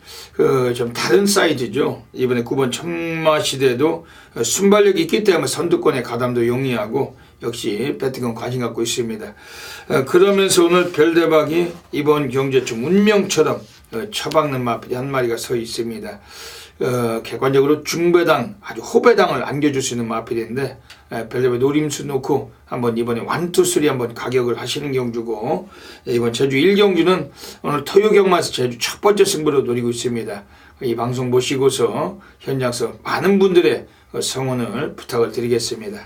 좀 다른 사이즈죠. 이번에 9번 청마시대도 순발력이 있기 때문에 선두권의 가담도 용이하고 역시 배트건 관심 갖고 있습니다. 그러면서 오늘 별대박이 이번 경주에 좀 운명처럼 처박는 마필이 한 마리가 서 있습니다. 객관적으로 중배당 아주 호배당을 안겨줄 수 있는 마필인데 별대박 노림수 놓고 한번 이번에 1, 2, 3 한번 가격을 하시는 경주고 이번 제주 1경주는 오늘 토요경마에서 제주 첫 번째 승부로 노리고 있습니다. 이 방송 보시고서 현장에서 많은 분들의 성원을 부탁을 드리겠습니다.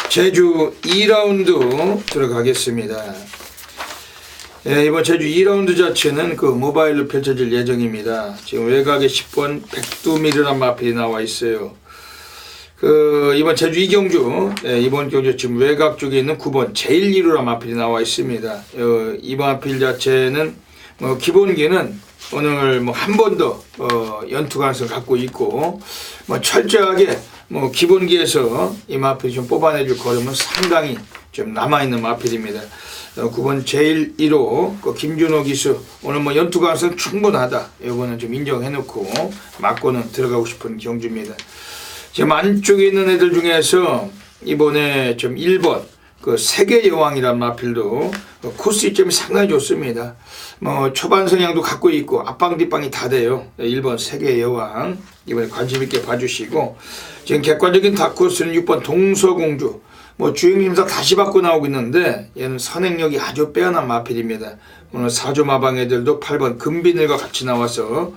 제주 2라운드 들어가겠습니다. 이번 제주 2라운드 자체는 모바일로 펼쳐질 예정입니다. 지금 외곽에 10번 백두미르란 마필이 나와 있어요. 이번 제주 2경주, 이번 경주 지금 외곽 쪽에 있는 9번 제1, 2루란 마필이 나와 있습니다. 이번 마필 자체는 기본기는 오늘 한 번 더 연투 가능성을 갖고 있고 철저하게 기본기에서 이 마필이 좀 뽑아내줄 걸음은 상당히 좀 남아있는 마필입니다. 9번 제1, 1호 김준호 기수 오늘 연투 가능성 충분하다. 이거는 좀 인정해놓고 맞고는 들어가고 싶은 경주입니다. 지금 안쪽에 있는 애들 중에서 이번에 좀 1번 그 세계 여왕이란 마필도 코스 이점이 상당히 좋습니다. 뭐 초반 성향도 갖고 있고 앞방 뒷방이 다 돼요. 1번 세계 여왕 이번에 관심 있게 봐주시고, 지금 객관적인 다크호스는 6번 동서공주, 뭐 주행 심사 다시 받고 나오고 있는데 얘는 선행력이 아주 빼어난 마필입니다. 오늘 4조 마방 애들도 8번 금비늘과 같이 나와서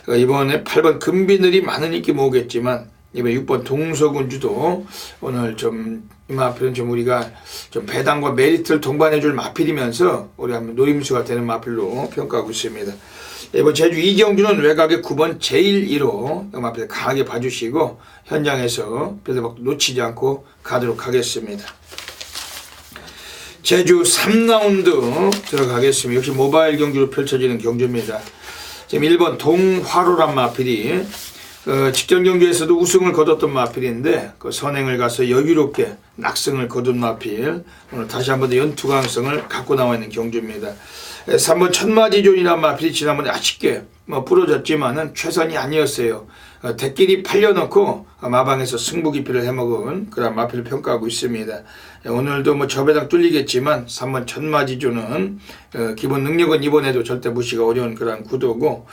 이번에 8번 금비늘이 많은 인기 모으겠지만, 이번 6번 동서군주도 오늘 좀 이 마필은 좀 우리가 좀 배당과 메리트를 동반해줄 마필이면서 우리 한번 노임수가 되는 마필로 평가하고 있습니다. 이번 제주 이경주는 외곽의 9번 제1, 1호 이 마필 강하게 봐주시고 현장에서 별도박도 놓치지 않고 가도록 하겠습니다. 제주 3라운드 들어가겠습니다. 역시 모바일 경주로 펼쳐지는 경주입니다. 지금 1번 동화로란 마필이 직전 경주에서도 우승을 거뒀던 마필인데 그 선행을 가서 여유롭게 낙승을 거둔 마필, 오늘 다시 한 번 더 연투강성을 갖고 나와 있는 경주입니다. 3번 천마지존이라는 마필이 지난번에 아쉽게 부러졌지만은 최선이 아니었어요. 대끼리 팔려놓고 마방에서 승부 기피를 해먹은 그런 마필을 평가하고 있습니다. 오늘도 뭐 저배당 뚫리겠지만 3번 천마지존은 기본 능력은 이번에도 절대 무시가 어려운 그런 구도고,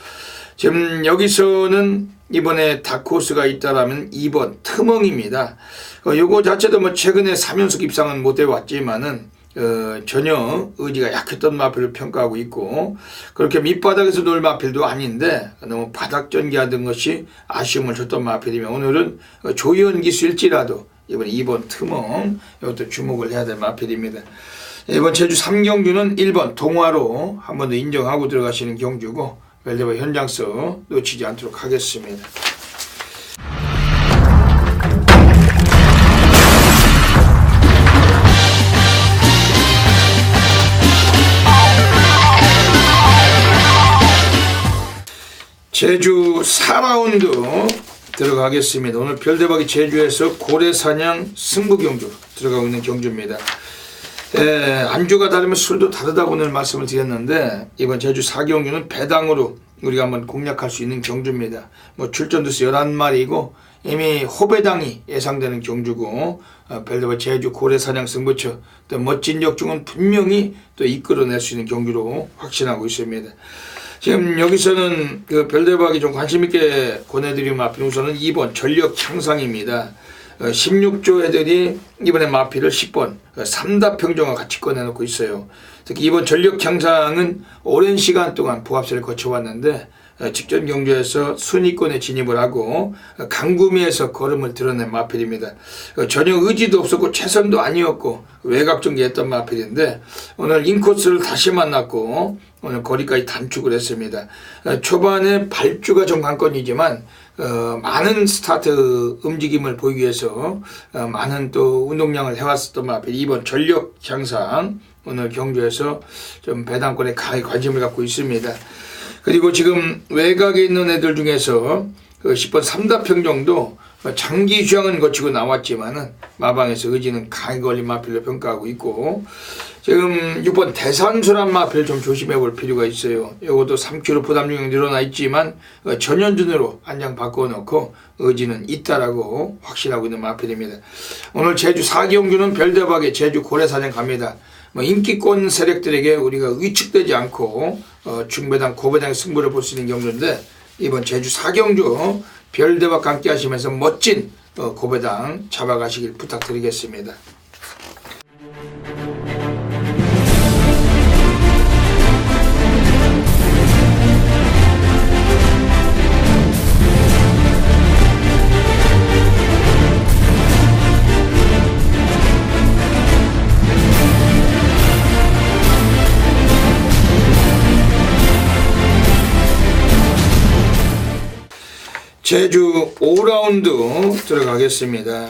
지금 여기서는 이번에 다크호스가 있다라면 2번 트멍입니다. 요거 자체도 뭐 최근에 3연속 입상은 못 해왔지만은 전혀 의지가 약했던 마필을 평가하고 있고, 그렇게 밑바닥에서 놀 마필도 아닌데 너무 바닥 전개하던 것이 아쉬움을 줬던 마필이면 오늘은 조연 기수일지라도 이번 2번 트멍 이것도 주목을 해야 될 마필입니다. 이번 제주 3경주는 1번 동화로 한 번 더 인정하고 들어가시는 경주고, 벨데바 현장서 놓치지 않도록 하겠습니다. 제주 4라운드 들어가겠습니다. 오늘 별대박이 제주에서 고래사냥 승부경주 들어가고 있는 경주입니다. 안주가 다르면 술도 다르다고 오늘 말씀을 드렸는데, 이번 제주 4경주는 배당으로 우리가 한번 공략할 수 있는 경주입니다. 뭐 출전두수 11마리이고 이미 호배당이 예상되는 경주고, 별도의 제주 고래사냥 승부처 또 멋진 역중은 분명히 또 이끌어낼 수 있는 경주로 확신하고 있습니다. 지금 여기서는 그 별대박이 좀 관심있게 권해드리는 마필 우선은 2번 전력 향상입니다. 16조 애들이 이번에 마필을 10번 3다 평정과 같이 꺼내놓고 있어요. 특히 이번 전력 향상은 오랜 시간 동안 부합세를 거쳐왔는데 직전 경주에서 순위권에 진입을 하고 강구미에서 걸음을 드러낸 마필입니다. 전혀 의지도 없었고 최선도 아니었고 외곽 전개했던 마필인데 오늘 인코스를 다시 만났고 오늘 거리까지 단축을 했습니다. 초반에 발주가 좀 관건이지만 많은 스타트 움직임을 보이기 위해서 많은 또 운동량을 해왔었던 마필 2번 전력 향상 오늘 경주에서 좀 배당권에 강하게 관심을 갖고 있습니다. 그리고 지금 외곽에 있는 애들 중에서 10번 3다평 정도 장기 휴양은 거치고 나왔지만은 마방에서 의지는 강하게 걸린 마필로 평가하고 있고, 지금 6번 대산수란 마필 좀 조심해 볼 필요가 있어요. 이것도 3kg 부담중이 늘어나 있지만 전현준으로 안장 바꿔놓고 의지는 있다라고 확신하고 있는 마필입니다. 오늘 제주 4경주는 별대박에 제주 고래사냥 갑니다. 인기권 세력들에게 우리가 위축되지 않고 중배당 고배당의 승부를 볼 수 있는 경주인데, 이번 제주 4경주 별대박과 함께 하시면서 멋진 고배당 잡아가시길 부탁드리겠습니다. 제주 5라운드 들어가겠습니다.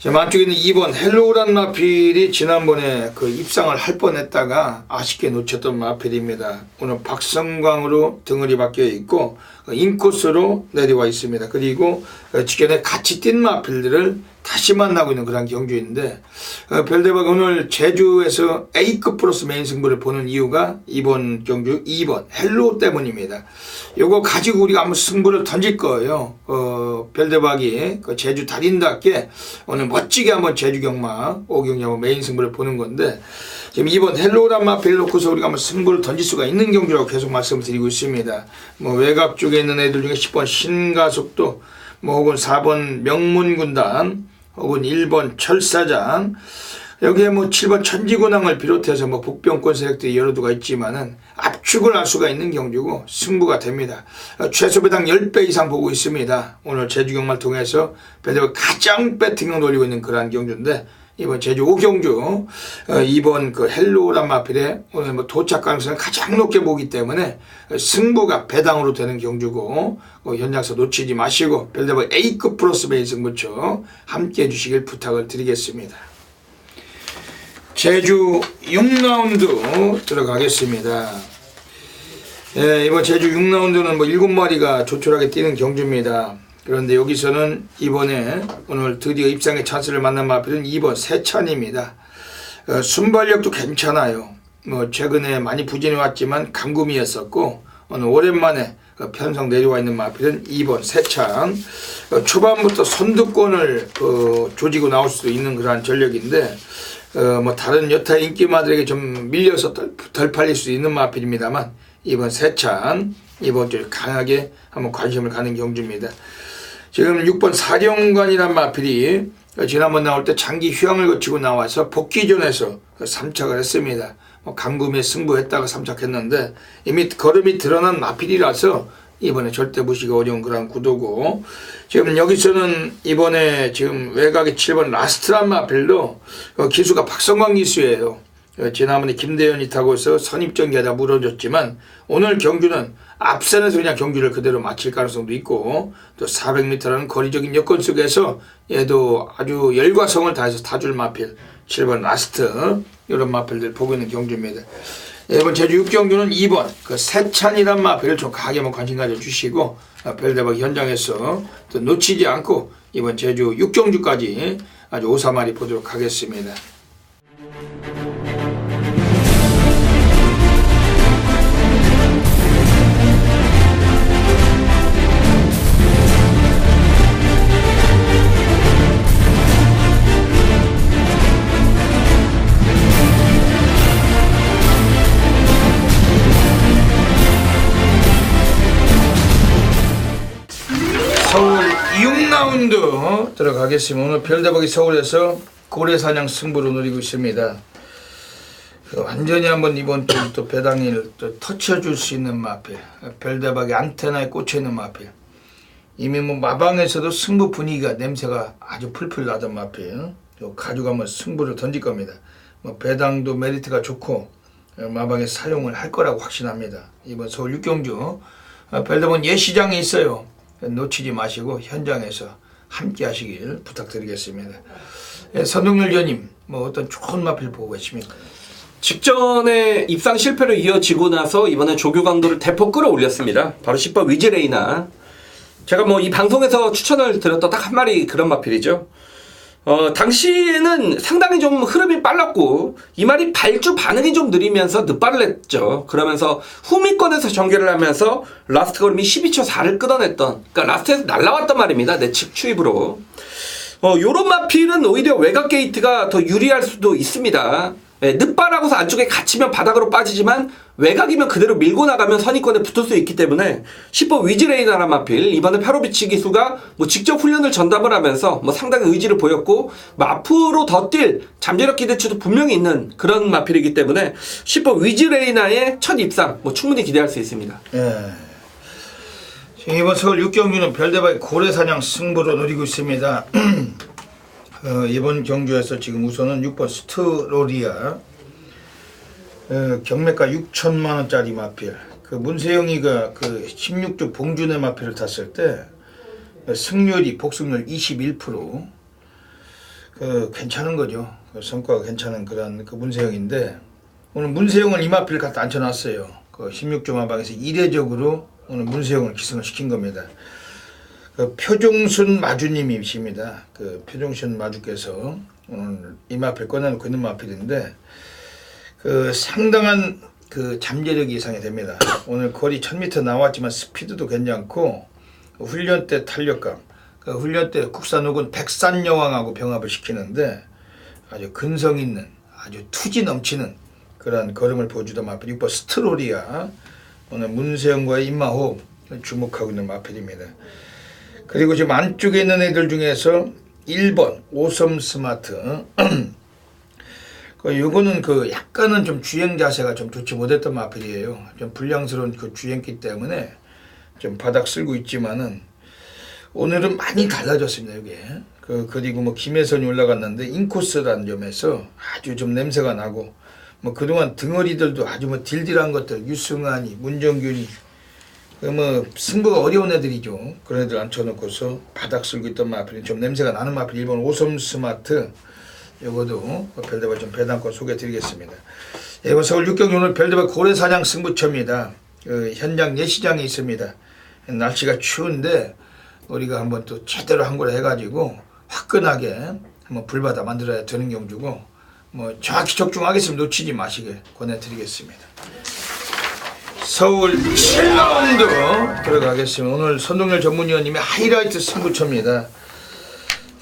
만쪽에 있는 2번 헬로우란 마필이 지난번에 그 입상을 할 뻔했다가 아쉽게 놓쳤던 마필입니다. 오늘 박성광으로 등을이 바뀌어 있고 인코스로 내려와 있습니다. 그리고 직전에 같이 뛴 마필들을 다시 만나고 있는 그런 경주인데 별대박 오늘 제주에서 A급 플러스 메인 승부를 보는 이유가 이번 경주 2번 헬로 때문입니다. 요거 가지고 우리가 한번 승부를 던질 거예요. 별대박이 그 제주 달인답게 오늘 멋지게 한번 제주 경마 오경야구 메인 승부를 보는 건데 지금 이번 헬로란 마필 놓고서 우리가 한번 승부를 던질 수가 있는 경주라고 계속 말씀드리고 있습니다. 뭐 외곽 쪽에 있는 애들 중에 10번 신가속도 뭐 혹은 4번 명문군단 혹은 1번 철사장 여기에 뭐 7번 천지군왕을 비롯해서 뭐 북병권 세력들이 여러 두가 있지만은 압축을 할 수가 있는 경주고 승부가 됩니다. 최소 배당 10배 이상 보고 있습니다. 오늘 제주 경마를 통해서 배당 가장 배팅을 올리고 있는 그러한 경주인데 이번 제주 5경주 이번 그 헬로란 마필에 오늘 뭐 도착 가능성을 가장 높게 보기 때문에 승부가 배당으로 되는 경주고 현장에서 놓치지 마시고 별대박 A급 플러스 메인 승부처 함께 해주시길 부탁을 드리겠습니다. 제주 6라운드 들어가겠습니다. 이번 제주 6라운드는 뭐 7마리가 조촐하게 뛰는 경주입니다. 그런데 여기서는 이번에 오늘 드디어 입상의 찬스를 만난 마필은 2번 세찬입니다. 순발력도 괜찮아요. 뭐 최근에 많이 부진해 왔지만 감금이었었고 오늘 오랜만에 편성 내려와 있는 마필은 2번 세찬. 초반부터 선두권을 조지고 나올 수도 있는 그러한 전력인데 뭐 다른 여타 인기마들에게 좀 밀려서 덜 팔릴 수 있는 마필입니다만 이번 세찬 이번 주 강하게 한번 관심을 가는 경주입니다. 지금 6번 사령관이란 마필이 지난번 나올 때 장기 휴양을 거치고 나와서 복귀전에서 3착을 했습니다. 감금에 승부했다가 3착했는데 이미 걸음이 드러난 마필이라서 이번에 절대 무시가 어려운 그런 구도고 지금 여기서는 이번에 지금 외곽의 7번 라스트란 마필도 기수가 박성광 기수예요. 지난번에 김대현이 타고서 선입전개하다 무너졌지만 오늘 경주는 앞선에서 그냥 경주를 그대로 마칠 가능성도 있고 또 400m라는 거리적인 여건 속에서 얘도 아주 열과 성을 다해서 타줄 마필 7번 라스트 이런 마필들 보고 있는 경주입니다. 이번 제주 6경주는 2번 그 세찬이란 마필을 좀 강하게 한번 관심 가져주시고 별대박 현장에서 또 놓치지 않고 이번 제주 6경주까지 아주 오사마리 보도록 하겠습니다. 서울 6라운드 들어가겠습니다. 오늘 별대박이 서울에서 고래사냥 승부를 노리고 있습니다. 완전히 한번 이번 주 또 배당일 또 터치해줄 수 있는 마필 별대박이 안테나에 꽂혀있는 마필 이미 뭐 마방에서도 승부 분위기가 냄새가 아주 풀풀 나던 마필 가지고 한번 승부를 던질 겁니다. 뭐 배당도 메리트가 좋고 마방에 사용을 할 거라고 확신합니다. 이번 서울 6경주 별대박 예시장이 있어요. 놓치지 마시고 현장에서 함께 하시길 부탁드리겠습니다. 선동열 위원님 뭐 어떤 좋은 마필 보고 계십니까? 직전에 입상 실패로 이어지고 나서 이번에 조교 강도를 대폭 끌어올렸습니다. 바로 10번 위즈레이나. 제가 뭐 이 방송에서 추천을 드렸던 딱 한 마리 그런 마필이죠. 당시에는 상당히 좀 흐름이 빨랐고 이 말이 발주 반응이 좀 느리면서 늦발을 했죠. 그러면서 후미권에서 전개를 하면서 라스트 걸음이 12초 4를 끊어냈던 그러니까 라스트에서 날라왔단 말입니다. 내측 추입으로. 요런 마필은 오히려 외곽 게이트가 더 유리할 수도 있습니다. 늦발하고서 안쪽에 갇히면 바닥으로 빠지지만 외곽이면 그대로 밀고 나가면 선입권에 붙을 수 있기 때문에 10번 위즈레이나란 마필 이번에 페로비치 기수가 뭐 직접 훈련을 전담을 하면서 뭐 상당히 의지를 보였고 뭐 앞으로 더 뛸 잠재력 기대치도 분명히 있는 그런 마필이기 때문에 10번 위즈레이나의 첫 입상 뭐 충분히 기대할 수 있습니다. 이번 서울 6경주는 별대박의 고래사냥 승부를 노리고 있습니다. 이번 경주에서 지금 우선은 6번 스트로리아 경매가 6천만원짜리 마필 그 문세영이가 그 16주 봉준의 마필을 탔을 때 승률이 복승률 21% 괜찮은 거죠. 성과가 괜찮은 그런 그 문세영인데 오늘 문세영을 이 마필을 갖다 앉혀놨어요. 그 16주 마방에서 이례적으로 오늘 문세영을 기승을 시킨 겁니다. 그 표종순 마주님이십니다. 그 표종순 마주께서 오늘 이 마필 꺼내놓고 있는 마필인데 그 상당한 그 잠재력이 이상이 됩니다. 오늘 거리 1000m 나왔지만 스피드도 괜찮고 훈련 때 탄력감, 그 훈련 때 국산옥은 백산여왕하고 병합을 시키는데 아주 근성 있는 아주 투지 넘치는 그런 걸음을 보여주던 마필 6번 스트로리아, 오늘 문세영과의 입마호흡 주목하고 있는 마필입니다. 그리고 지금 안쪽에 있는 애들 중에서 1번 오섬 스마트 요거는 그 약간은 좀 주행 자세가 좀 좋지 못했던 마필이에요. 좀 불량스러운 그 주행기 때문에 좀 바닥 쓸고 있지만은 오늘은 많이 달라졌습니다. 이게 그리고 뭐 김혜선이 올라갔는데 인코스라는 점에서 아주 좀 냄새가 나고 뭐 그동안 등어리들도 아주 뭐 딜딜한 것들 유승환이 문정균이 뭐 승부가 어려운 애들이죠. 그런 애들 앉혀놓고서 바닥 쓸고 있던 마필이 좀 냄새가 나는 마필 1번 오섬 스마트, 요거도 별대발 좀 배당권 소개해드리겠습니다. 이번 서울 6경기 오늘 별대발 고래사냥 승부처입니다. 그 현장 예시장이 있습니다. 날씨가 추운데 우리가 한번 또 제대로 한 걸 해가지고 화끈하게 한번 불바다 만들어야 되는 경주고 뭐 정확히 적중하겠습니다. 놓치지 마시길 권해드리겠습니다. 서울 7라운드 들어가겠습니다. 오늘 선동열 전문위원님의 하이라이트 승부처입니다.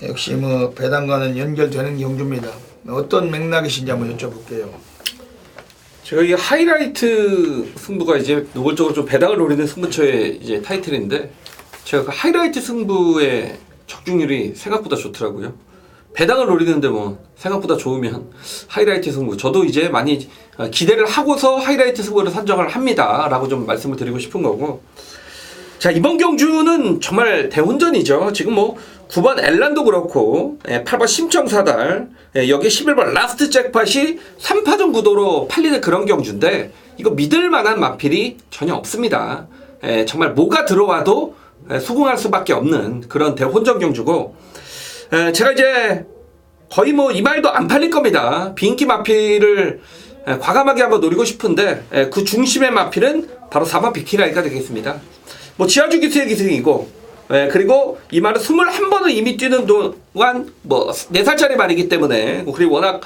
역시 뭐 배당과는 연결되는 경주입니다. 어떤 맥락이신지 한번 여쭤볼게요. 제가 이 하이라이트 승부가 이제 노골적으로 좀 배당을 노리는 승부처의 이제 타이틀인데 제가 그 하이라이트 승부의 적중률이 생각보다 좋더라고요. 배당을 노리는데 뭐 생각보다 좋으면 하이라이트 승부, 저도 이제 많이 기대를 하고서 하이라이트 승부를 선정을 합니다 라고 좀 말씀을 드리고 싶은 거고, 자 이번 경주는 정말 대혼전이죠. 지금 뭐 9번 엘란도 그렇고 8번 심청사달, 여기 11번 라스트 잭팟이 3파전 구도로 팔리는 그런 경주인데 이거 믿을 만한 마필이 전혀 없습니다. 정말 뭐가 들어와도 수긍할 수밖에 없는 그런 대혼전 경주고, 제가 이제 거의 뭐 이 말도 안 팔릴 겁니다. 비인기 마필을 과감하게 한번 노리고 싶은데 그 중심의 마필은 바로 4번 비키라이가 되겠습니다. 뭐 지하주 기수의 기승이고, 그리고 이 말은 21번을 이미 뛰는 동안 뭐 4살짜리 말이기 때문에, 그리고 워낙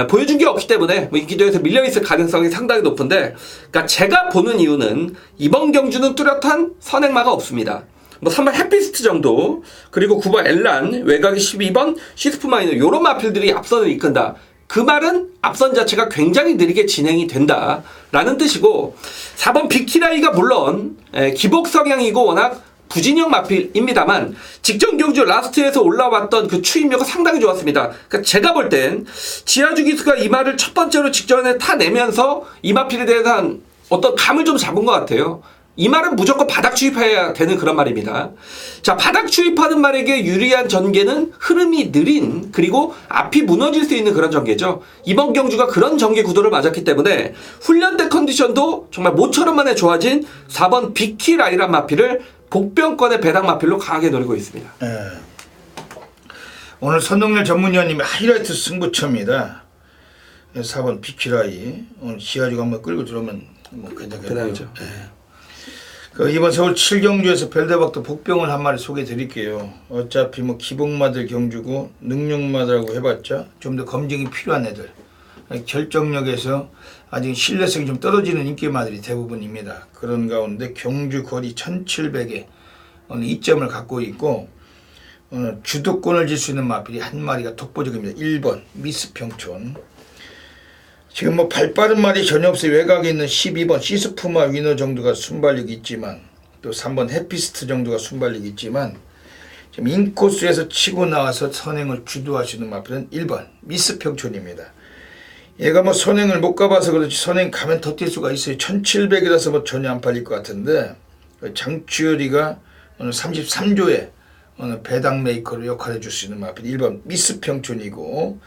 보여준 게 없기 때문에 뭐 이 기도에서 밀려있을 가능성이 상당히 높은데, 그러니까 제가 보는 이유는 이번 경주는 뚜렷한 선행마가 없습니다. 뭐 3번 해피스트 정도, 그리고 9번 엘란, 외곽이 12번 시스프 마이너, 요런 마필들이 앞선을 이끈다. 그 말은 앞선 자체가 굉장히 느리게 진행이 된다 라는 뜻이고, 4번 빅키라이가 물론 기복 성향이고 워낙 부진형 마필입니다만 직전 경주 라스트에서 올라왔던 그 추임력은 상당히 좋았습니다. 그러니까 제가 볼 땐 지하주 기수가 이 말을 첫 번째로 직전에 타내면서 이 마필에 대한 어떤 감을 좀 잡은 것 같아요. 이 말은 무조건 바닥 추입해야 되는 그런 말입니다. 자, 바닥 추입하는 말에게 유리한 전개는 흐름이 느린, 그리고 앞이 무너질 수 있는 그런 전개죠. 이번 경주가 그런 전개 구도를 맞았기 때문에 훈련 때 컨디션도 정말 모처럼 만에 좋아진 4번 비키라이란 마필을 복병권의 배당 마필로 강하게 노리고 있습니다. 오늘 선동열 전문위원님의 하이라이트 승부처입니다. 4번 비키라이, 오늘 지하주가 한번 끌고 들어오면 뭐 괜찮겠네요. 그 이번 서울 7경주에서 별대박도 복병을 한 마리 소개해 드릴게요. 어차피 뭐 기복마들 경주고 능력마들하고 해봤자 좀 더 검증이 필요한 애들, 결정력에서 아직 신뢰성이 좀 떨어지는 인기마들이 대부분입니다. 그런 가운데 경주 거리 1700에 오늘 2점을 갖고 있고 오늘 주도권을 질 수 있는 마필이 한 마리가 독보적입니다. 1번 미스 평촌. 지금 뭐 발빠른 말이 전혀 없어요. 외곽에 있는 12번 시스프마 위너 정도가 순발력이 있지만, 또 3번 해피스트 정도가 순발력이 있지만, 지금 인코스에서 치고 나와서 선행을 주도하시는 마필은 1번 미스 평촌입니다. 얘가 뭐 선행을 못 가봐서 그렇지 선행 가면 더 뛸 수가 있어요. 1700이라서 뭐 전혀 안 팔릴 것 같은데, 장추열이가 오늘 33조에 오늘 배당 메이커로 역할해 줄 수 있는 마필 1번 미스 평촌이고,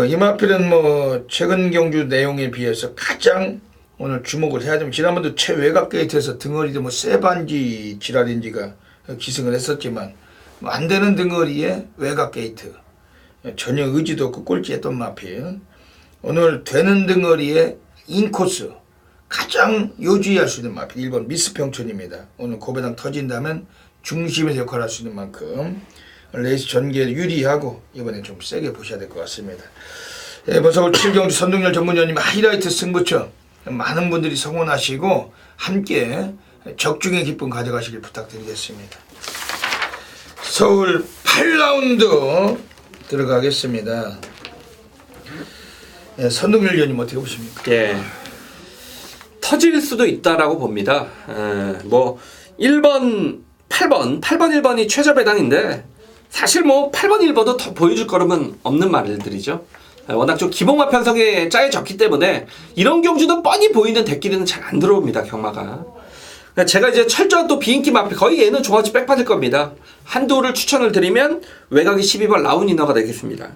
이 마필은 뭐 최근 경주 내용에 비해서 가장 오늘 주목을 해야 됩니다. 지난번도 최외곽 게이트에서 등어리도 뭐 세반지 지랄인지가 기승을 했었지만 뭐 안 되는 등어리에 외곽 게이트, 전혀 의지도 없고 꼴찌했던 마필. 오늘 되는 등어리에 인코스, 가장 요주의할 수 있는 마필 1번 미스 평촌입니다. 오늘 고배당 터진다면 중심에서 역할을 할 수 있는 만큼 레이스 전개에 유리하고 이번에 좀 세게 보셔야 될 것 같습니다. 이번 서울 7경주 선동열 전문위원님 하이라이트 승부처 많은 분들이 성원하시고 함께 적중의 기쁨 가져가시길 부탁드리겠습니다. 서울 8라운드 들어가겠습니다. 선동열 위원님 어떻게 보십니까? 예. 터질 수도 있다라고 봅니다. 뭐 1번, 8번, 1번이 최저 배당인데 사실 뭐 8번, 1번도 더 보여줄 거라면 없는 말들이죠. 워낙 좀 기복마 편성에 짜여졌기 때문에 이런 경주는 뻔히 보이는 덱끼리는 잘 안 들어옵니다. 경마가. 제가 이제 철저한 또 비인기 마필 거의 얘는 종합치 백 빠질 겁니다. 한두를 추천을 드리면 외곽이 12번 라운이너가 되겠습니다.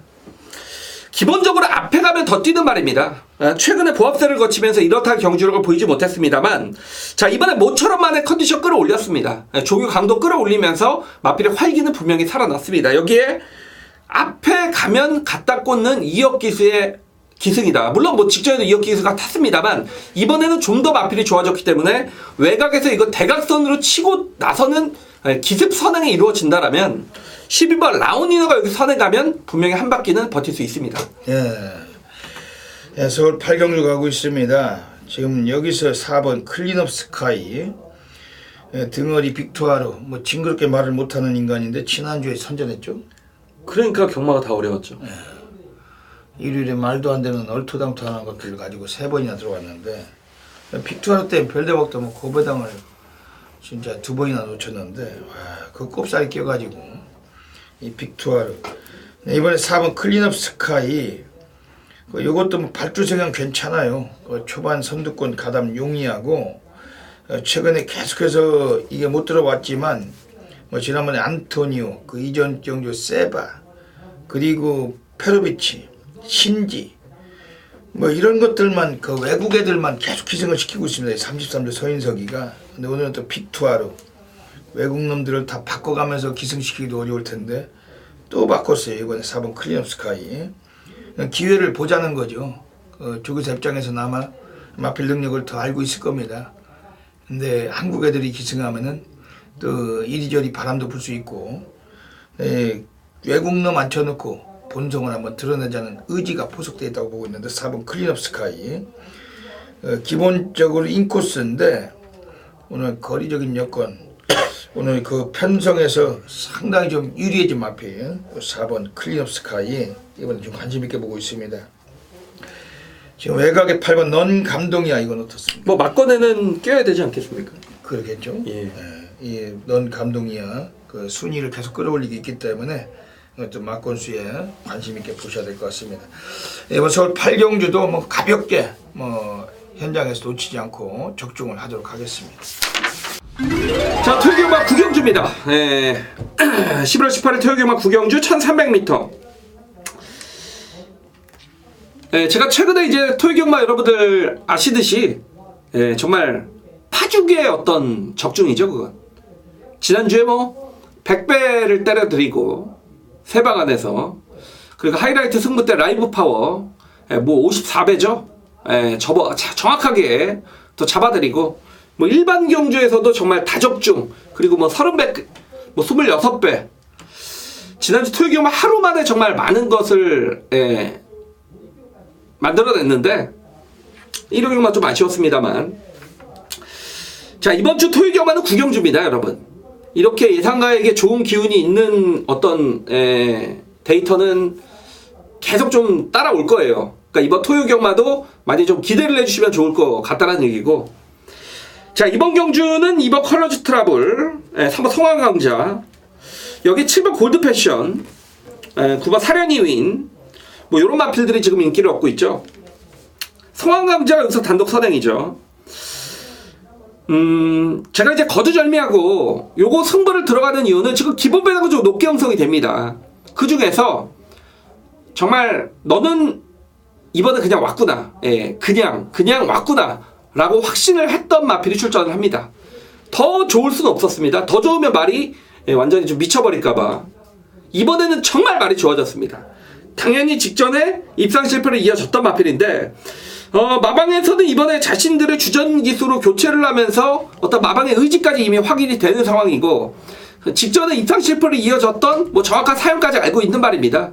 기본적으로 앞에 가면 더 뛰는 말입니다. 최근에 보합세를 거치면서 이렇다 경주력을 보이지 못했습니다만 자 이번에 모처럼만의 컨디션 끌어올렸습니다. 조교 강도 끌어올리면서 마필의 활기는 분명히 살아났습니다. 여기에 앞에 가면 갖다 꽂는 2억 기수의 기승이다. 물론 뭐 직전에도 2억 기수가 탔습니다만 이번에는 좀 더 마필이 좋아졌기 때문에 외곽에서 이거 대각선으로 치고 나서는 기습 선행이 이루어진다라면 12번 라운이너가 여기 선에 가면 분명히 한 바퀴는 버틸 수 있습니다. 예, 서울 8경주 가고 있습니다. 지금 여기서 4번 클린업 스카이 등어리 빅투아로 뭐 징그럽게 말을 못하는 인간인데 지난주에 선전했죠. 그러니까 경마가 다 어려웠죠. 일요일에 말도 안 되는 얼토당토하는 것들을 가지고 3번이나 들어갔는데 빅투아로 때문에 별대박도 뭐 고배당을 진짜 2번이나 놓쳤는데 와, 그 꼽살이 껴가지고 이 빅투아로 이번에 4번 클린업 스카이 요것도 뭐 발주 성향 괜찮아요. 초반 선두권 가담 용이하고 최근에 계속해서 이게 못 들어왔지만 뭐 지난번에 안토니오 그 이전 경주 세바 그리고 페로비치 신지 뭐 이런 것들만 그 외국 애들만 계속 기승을 시키고 있습니다. 33주 서인석이가. 근데 오늘은 또 빅투아로 외국 놈들을 다 바꿔가면서 기승시키기도 어려울 텐데 또 바꿨어요. 이번에 4번 클린업 스카이. 기회를 보자는 거죠. 조교사 입장에서는 마필 능력을 더 알고 있을 겁니다. 근데 한국 애들이 기승하면은 또 이리저리 바람도 불 수 있고 외국 놈 앉혀놓고 본성을 한번 드러내자는 의지가 포석되어 있다고 보고 있는데 4번 클린업 스카이 기본적으로 인코스인데 오늘 거리적인 여건 오늘 그 편성에서 상당히 좀 유리해진 마필 4번 클린업 스카이 이번에 좀 관심 있게 보고 있습니다. 지금 외곽에 8번 넌 감동이야 이건 어떻습니까? 뭐 막건에는 껴야 되지 않겠습니까? 그러겠죠. 예. 넌 감동이야 그 순위를 계속 끌어올리기 있기 때문에 또 막건수에 관심 있게 보셔야 될 것 같습니다. 이번 서울 8경주도 뭐 가볍게 뭐 현장에서 놓치지 않고 적중을 하도록 하겠습니다. 자, 토요경마 구경주입니다. 11월 18일 토요경마 구경주 1300m. 제가 최근에 이제 토요경마 여러분들 아시듯이 정말 파죽의 어떤 적중이죠, 그건. 지난주에 뭐 100배를 때려드리고 세방 안에서 그리고 하이라이트 승부 때 라이브 파워 뭐 54배죠. 정확하게 또 잡아드리고 뭐 일반 경주에서도 정말 다적중 그리고 뭐 30배 뭐 26배 지난주 토요경마 하루 만에 정말 많은 것을 만들어냈는데 일요경마 좀 아쉬웠습니다만 자 이번 주 토요경마는 구경주입니다 여러분. 이렇게 예상가에게 좋은 기운이 있는 어떤 데이터는 계속 좀 따라올 거예요. 그러니까 이번 토요경마도 많이 좀 기대를 해주시면 좋을 것 같다는 얘기고 자 이번 경주는 이번 컬러즈 트러블 3번 성황강자 여기 7번 골드패션 9번 사련이 윈 뭐 요런 마필들이 지금 인기를 얻고 있죠. 성황강자가 여기서 단독 선행이죠. 제가 이제 거두절미하고 요거 승부를 들어가는 이유는 지금 기본 배당은 좀 높게 형성이 됩니다. 그 중에서 정말 너는 이번에 그냥 왔구나. 그냥 왔구나. 라고 확신을 했던 마필이 출전을 합니다. 더 좋을 수는 없었습니다. 더 좋으면 말이 완전히 좀 미쳐버릴까봐. 이번에는 정말 말이 좋아졌습니다. 당연히 직전에 입상 실패를 이어졌던 마필인데 마방에서는 이번에 자신들의 주전 기수로 교체를 하면서 어떤 마방의 의지까지 이미 확인이 되는 상황이고 직전에 입상 실패를 이어졌던 뭐 정확한 사연까지 알고 있는 말입니다.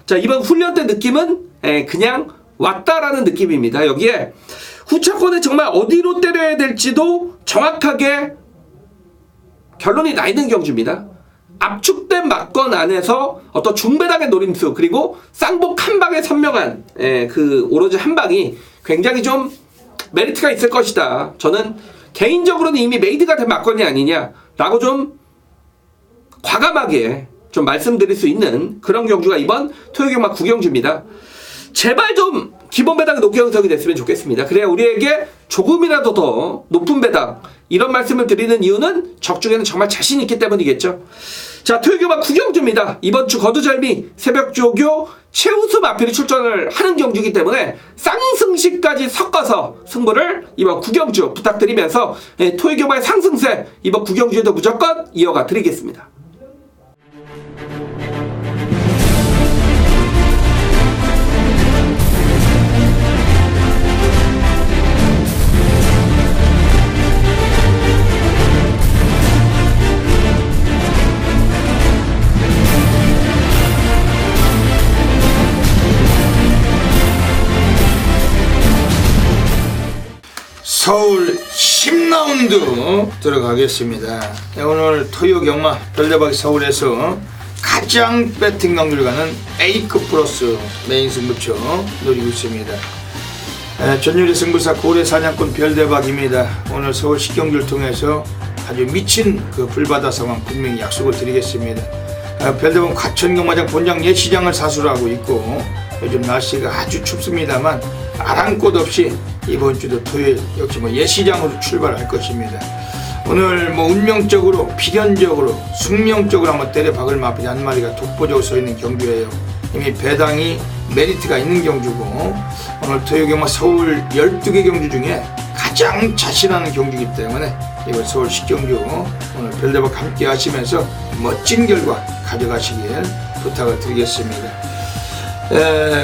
자, 이번 훈련 때 느낌은 그냥 왔다라는 느낌입니다. 여기에 후차권에 정말 어디로 때려야 될지도 정확하게 결론이 나 있는 경주입니다. 압축된 막건 안에서 어떤 중배당의 노림수 그리고 쌍복 한 방의 선명한 그 오로지 한 방이 굉장히 좀 메리트가 있을 것이다. 저는 개인적으로는 이미 메이드가 된 막건이 아니냐라고 좀 과감하게 좀 말씀드릴 수 있는 그런 경주가 이번 토요경마 9경주입니다. 제발 좀 기본 배당이 높게 형성이 됐으면 좋겠습니다. 그래야 우리에게 조금이라도 더 높은 배당 이런 말씀을 드리는 이유는 적중에는 정말 자신 있기 때문이겠죠. 자, 토요경마 9경주입니다. 이번 주 거두절미 새벽조교 최우수 마필이 출전을 하는 경주이기 때문에 쌍승시까지 섞어서 승부를 이번 9경주 부탁드리면서 토요경마의 상승세 이번 9경주에도 무조건 이어가 드리겠습니다. 서울 10라운드 들어가겠습니다. 오늘 토요경마 별대박이 서울에서 가장 배팅 강률 가는 A급 플러스 메인 승부처 노리고 있습니다. 전율의 승부사 고래 사냥꾼 별대박입니다. 오늘 서울 10경주를 통해서 아주 미친 그 불바다 상황 분명히 약속을 드리겠습니다. 별대박 과천경마장 본장 예시장을 사수를 하고 있고 요즘 날씨가 아주 춥습니다만 아랑곳 없이 이번 주도 토요일 역시 예시장으로 출발할 것입니다. 오늘 운명적으로 필연적으로 숙명적으로 한번 때려 박을 마필이 한 마리가 독보적으로 서 있는 경주예요. 이미 배당이 메리트가 있는 경주고 오늘 토요경마 서울 12개 경주 중에 가장 자신하는 경주이기 때문에 이번 서울 10경주 오늘 별대박 함께 하시면서 멋진 결과 가져가시길 부탁을 드리겠습니다.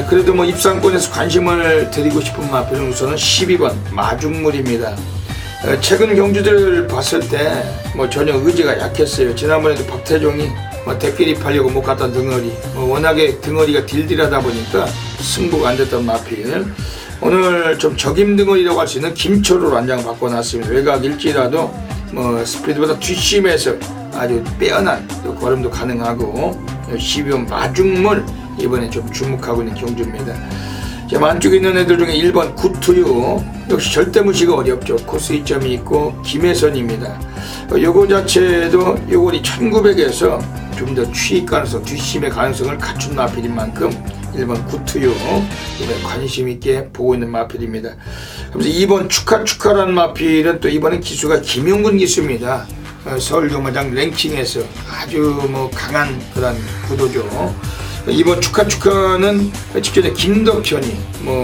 그래도 입상권에서 관심을 드리고 싶은 마필은 우선은 12번 마중물입니다. 최근 경주들을 봤을 때 전혀 의지가 약했어요. 지난번에도 박태종이 대끼리 팔려고 못 갔던 등어리 워낙에 등어리가 딜딜하다 보니까 승부가 안 됐던 마필 오늘 좀 적임 등어리라고 할 수 있는 김초로 안장 바꿔놨습니다. 외곽일지라도 스피드보다 뒷심에서 아주 빼어난 걸음도 가능하고 12번 마중물 이번에 좀 주목하고 있는 경주입니다. 안쪽에 있는 애들 중에 1번 구투유 역시 절대 무시가 어렵죠. 코스 2점이 있고 김혜선입니다. 요거 자체도 요거리 1900에서 좀 더 취입 가능성 뒷심의 가능성을 갖춘 마필인 만큼 1번 구투유 이번에 관심 있게 보고 있는 마필입니다. 그래서 2번 축하라는 마필은 또 이번엔 기수가 김용근 기수입니다. 서울경마장 랭킹에서 아주 강한 그런 구도죠. 이번 축하는 직전에 김덕현이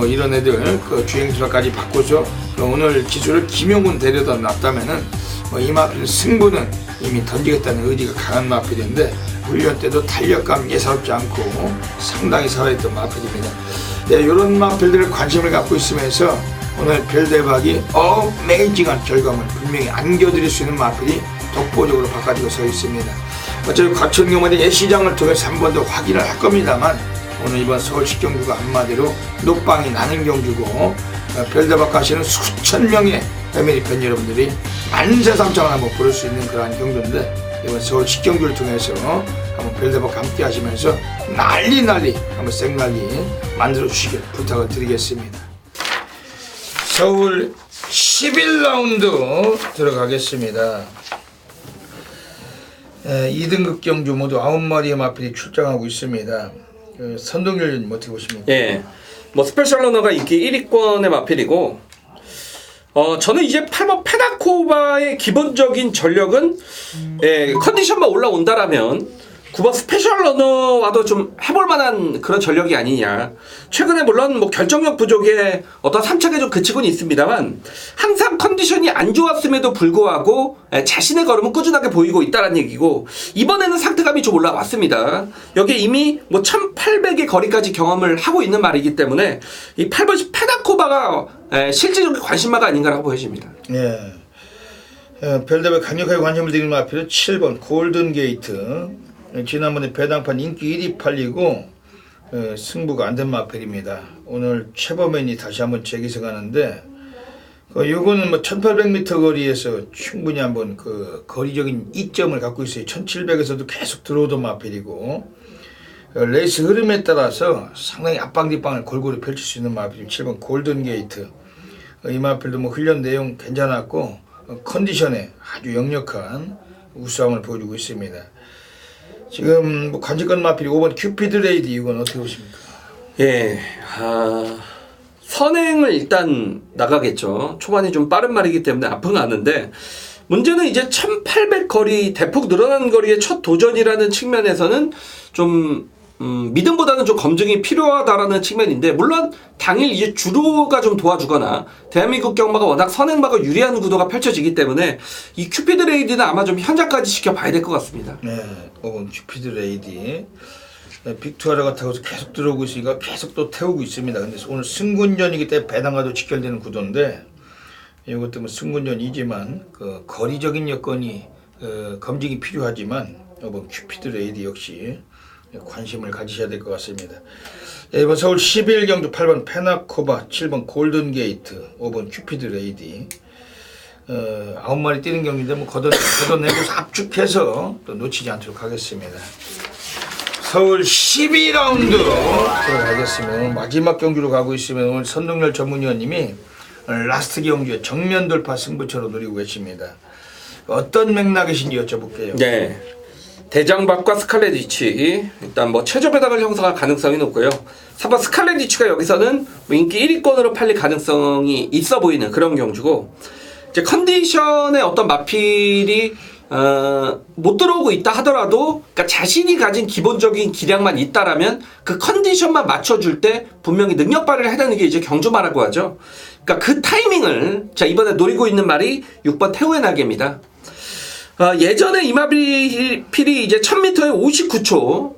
이런 애들 주행수라까지 바꿔서 오늘 기수를 김용훈 데려다 놨다면은 이 마필 승부는 이미 던지겠다는 의지가 강한 마필인데 훈련 때도 탄력감 예사롭지 않고 상당히 살아있던 마필입니다. 이런 마필들을 관심을 갖고 있으면서 오늘 별대박이 어메이징한 결과물 분명히 안겨드릴 수 있는 마필이 독보적으로 바꿔지고 서 있습니다. 어차피 과천경마장 예시장을 통해서 한 번 더 확인을 할 겁니다만 오늘 이번 서울 10경주가 한마디로 녹방이 나는 경주고 별대박 가시는 수천 명의 패밀리 팬 여러분들이 만세삼창을 한번 부를 수 있는 그러한 경주인데 이번 서울 10경주를 통해서 한번 별대박 함께 하시면서 난리 한번 생난리 만들어 주시길 부탁을 드리겠습니다. 서울 11라운드 들어가겠습니다. 2등급 경주 모두 9마리의 마필이 출장하고 있습니다. 선동열님 어떻게 보십니까? 예, 스페셜 러너가 인기 1위권의 마필이고 저는 이제 8번 페나코바의 기본적인 전력은 컨디션만 올라온다라면 9번 스페셜 러너와도 좀 해볼 만한 그런 전력이 아니냐. 최근에 물론 결정력 부족에 어떤 3차게 좀 그치고는 있습니다만 항상 컨디션이 안 좋았음에도 불구하고 자신의 걸음은 꾸준하게 보이고 있다는 얘기고 이번에는 상태감이 좀 올라왔습니다. 여기에 이미 1800의 거리까지 경험을 하고 있는 말이기 때문에 이 8번 페나코바가 실질적인 관심마가 아닌가라고 보여집니다. 예. 별다방 강력하게 관심을 드리는 마필은 7번 골든게이트. 지난번에 배당판 인기 1위 팔리고 승부가 안 된 마필입니다. 오늘 최범현이 다시 한번 재기승하는데 요거는 뭐 1800m 거리에서 충분히 한번 그 거리적인 이점을 갖고 있어요. 1700에서도 계속 들어오던 마필이고 레이스 흐름에 따라서 상당히 앞방 뒷방을 골고루 펼칠 수 있는 마필이 7번 골든게이트. 이 마필도 뭐 훈련 내용 괜찮았고 컨디션에 아주 역력한 우수함을 보여주고 있습니다. 지금 뭐 관직권 마필이 5번 큐피드 레이디 이건 어떻게 보십니까? 예, 선행을 일단 나가겠죠. 초반에 좀 빠른 말이기 때문에 앞은 아는데 문제는 이제 1800 거리 대폭 늘어난 거리의 첫 도전이라는 측면에서는 좀 믿음보다는 좀 검증이 필요하다라는 측면인데 물론 당일 이제 주로가 좀 도와주거나 대한민국 경마가 워낙 선행마가 유리한 구도가 펼쳐지기 때문에 이 큐피드 레이디는 아마 좀 현장까지 지켜봐야 될 것 같습니다. 네, 5번 큐피드 레이디. 빅투아라가 타고서 계속 들어오고 있으니까 계속 또 태우고 있습니다. 근데 오늘 승군전이기 때문에 배당과도 직결되는 구도인데 이것도 뭐 승군전이지만 그 거리적인 여건이 검증이 필요하지만 이번 큐피드 레이디 역시 관심을 가지셔야 될 것 같습니다. 이번 서울 11경주 8번 페나코바, 7번 골든게이트, 5번 큐피드 레이디 9마리 뛰는 경기인데 뭐 걷어내고 압축해서 또 놓치지 않도록 하겠습니다. 서울 12라운드 들어가겠습니다. 오늘 마지막 경주로 가고 있으면 오늘 선동열 전문위원님이 라스트 경주에 정면 돌파 승부처로 노리고 계십니다. 어떤 맥락이신지 여쭤볼게요. 네. 대장박과 스칼렛 위치 일단 뭐 최저 배당을 형성할 가능성이 높고요. 3번 스칼렛 위치가 여기서는 뭐 인기 1위권으로 팔릴 가능성이 있어 보이는 그런 경주고 이제 컨디션에 어떤 마필이 못 들어오고 있다 하더라도 그러니까 자신이 가진 기본적인 기량만 있다라면 그 컨디션만 맞춰줄 때 분명히 능력 발휘를 해야 되는 게 이제 경주마라고 하죠. 그러니까 그 타이밍을 자 이번에 노리고 있는 말이 6번 태우의 날개입니다. 예전에 이마필이 이제 1000m에 59초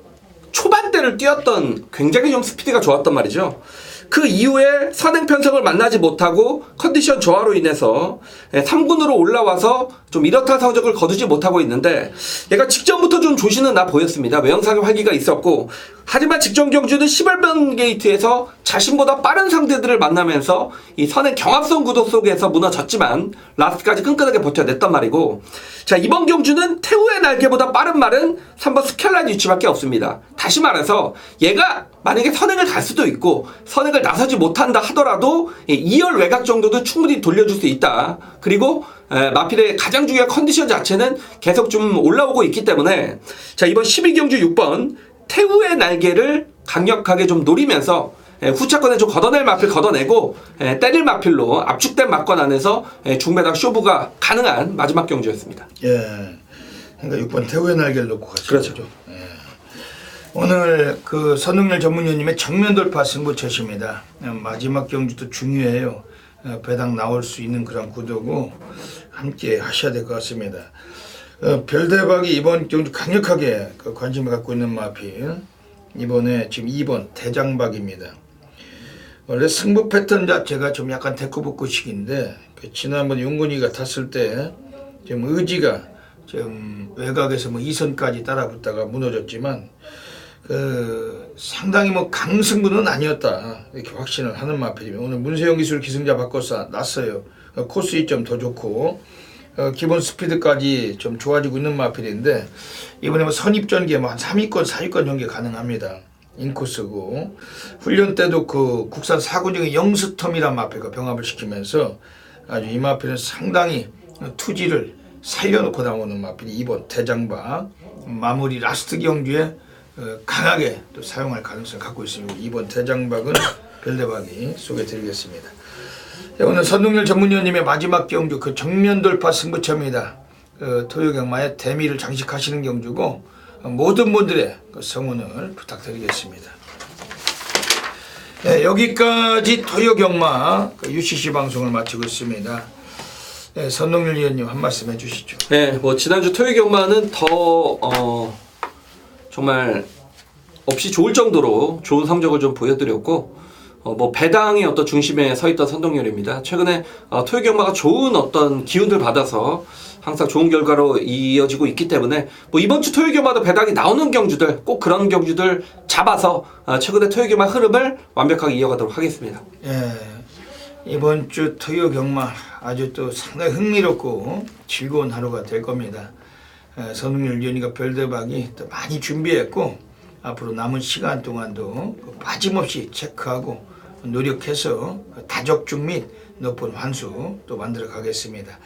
초반대를 뛰었던 굉장히 좀 스피드가 좋았단 말이죠. 그 이후에 선행 편성을 만나지 못하고 컨디션 저하로 인해서 3군으로 올라와서 좀 이렇다 성적을 거두지 못하고 있는데 얘가 직전부터 좀 조시는 나 보였습니다. 외형상의 활기가 있었고 하지만 직전 경주는 18번 게이트에서 자신보다 빠른 상대들을 만나면서 이 선행 경합성 구도 속에서 무너졌지만 라스트까지 끈끈하게 버텨냈단 말이고 자 이번 경주는 태우의 날개보다 빠른 말은 3번 스켈란 위치밖에 없습니다. 다시 말해서 얘가 만약에 선행을 갈 수도 있고 선행을 나서지 못한다 하더라도 2열 외곽 정도도 충분히 돌려줄 수 있다. 그리고 마필의 가장 중요한 컨디션 자체는 계속 좀 올라오고 있기 때문에 자 이번 12경주 6번 태우의 날개를 강력하게 좀 노리면서 후차권에 좀 걷어낼 마필 걷어내고 때릴 마필로 압축된 막권 안에서 중배당 쇼부가 가능한 마지막 경주였습니다. 예, 그러니까 6번 태우의 날개를 놓고 가시죠. 그렇죠. 예. 오늘 그 선흥렬 전문위원님의 정면 돌파 승부처십니다. 마지막 경주도 중요해요. 배당 나올 수 있는 그런 구도고 함께 하셔야 될 것 같습니다. 별대박이 이번 경주 강력하게 관심을 갖고 있는 마필 이번에 지금 2번 대장박입니다. 원래 승부 패턴 자체가 좀 약간 데코복구식인데 지난번 윤근이가 탔을 때 좀 의지가 좀 외곽에서 뭐 2선까지 따라붙다가 무너졌지만 상당히 뭐 강승부는 아니었다 이렇게 확신을 하는 마필이면 오늘 문세영 기술 기승자 바꿔서 났어요. 코스 이점 더 좋고 기본 스피드까지 좀 좋아지고 있는 마필인데 이번에 뭐 선입전기에 뭐 한 3위권 4위권 전개 가능합니다. 인코스고 훈련 때도 그 국산 4군중의 영스텀이란 마필과 병합을 시키면서 아주 이 마필은 상당히 투지를 살려놓고 나오는 마필이 2번 대장박 마무리 라스트 경주에 강하게 또 사용할 가능성을 갖고 있습니다. 2번 대장박은 별대박이 소개해드리겠습니다. 오늘 선동열 전문위원님의 마지막 경주 그 정면 돌파 승부처입니다. 토요경마의 대미를 장식하시는 경주고 모든 분들의 그 성원을 부탁드리겠습니다. 네, 여기까지 토요경마 UCC 방송을 마치고 있습니다. 네, 선동열 위원님 한 말씀 해주시죠. 네, 뭐 지난주 토요경마는 더 정말 없이 좋을 정도로 좋은 성적을 좀 보여드렸고 뭐 배당의 어떤 중심에 서 있던 선동열입니다. 최근에 토요 경마가 좋은 어떤 기운들 받아서 항상 좋은 결과로 이어지고 있기 때문에 뭐 이번 주 토요 경마도 배당이 나오는 경주들 꼭 그런 경주들 잡아서 최근에 토요 경마 흐름을 완벽하게 이어가도록 하겠습니다. 예, 이번 주 토요 경마 아주 또 상당히 흥미롭고 즐거운 하루가 될 겁니다. 선웅열 위원이가 별대박이 또 많이 준비했고 앞으로 남은 시간 동안도 빠짐없이 체크하고 노력해서 다적중 및 높은 환수 또 만들어 가겠습니다.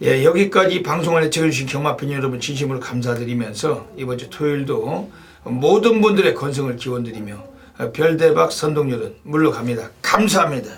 예, 여기까지 방송을 해주신 경마팬 여러분 진심으로 감사드리면서 이번 주 토요일도 모든 분들의 건승을 기원드리며 별대박 선동열은 물러갑니다. 감사합니다.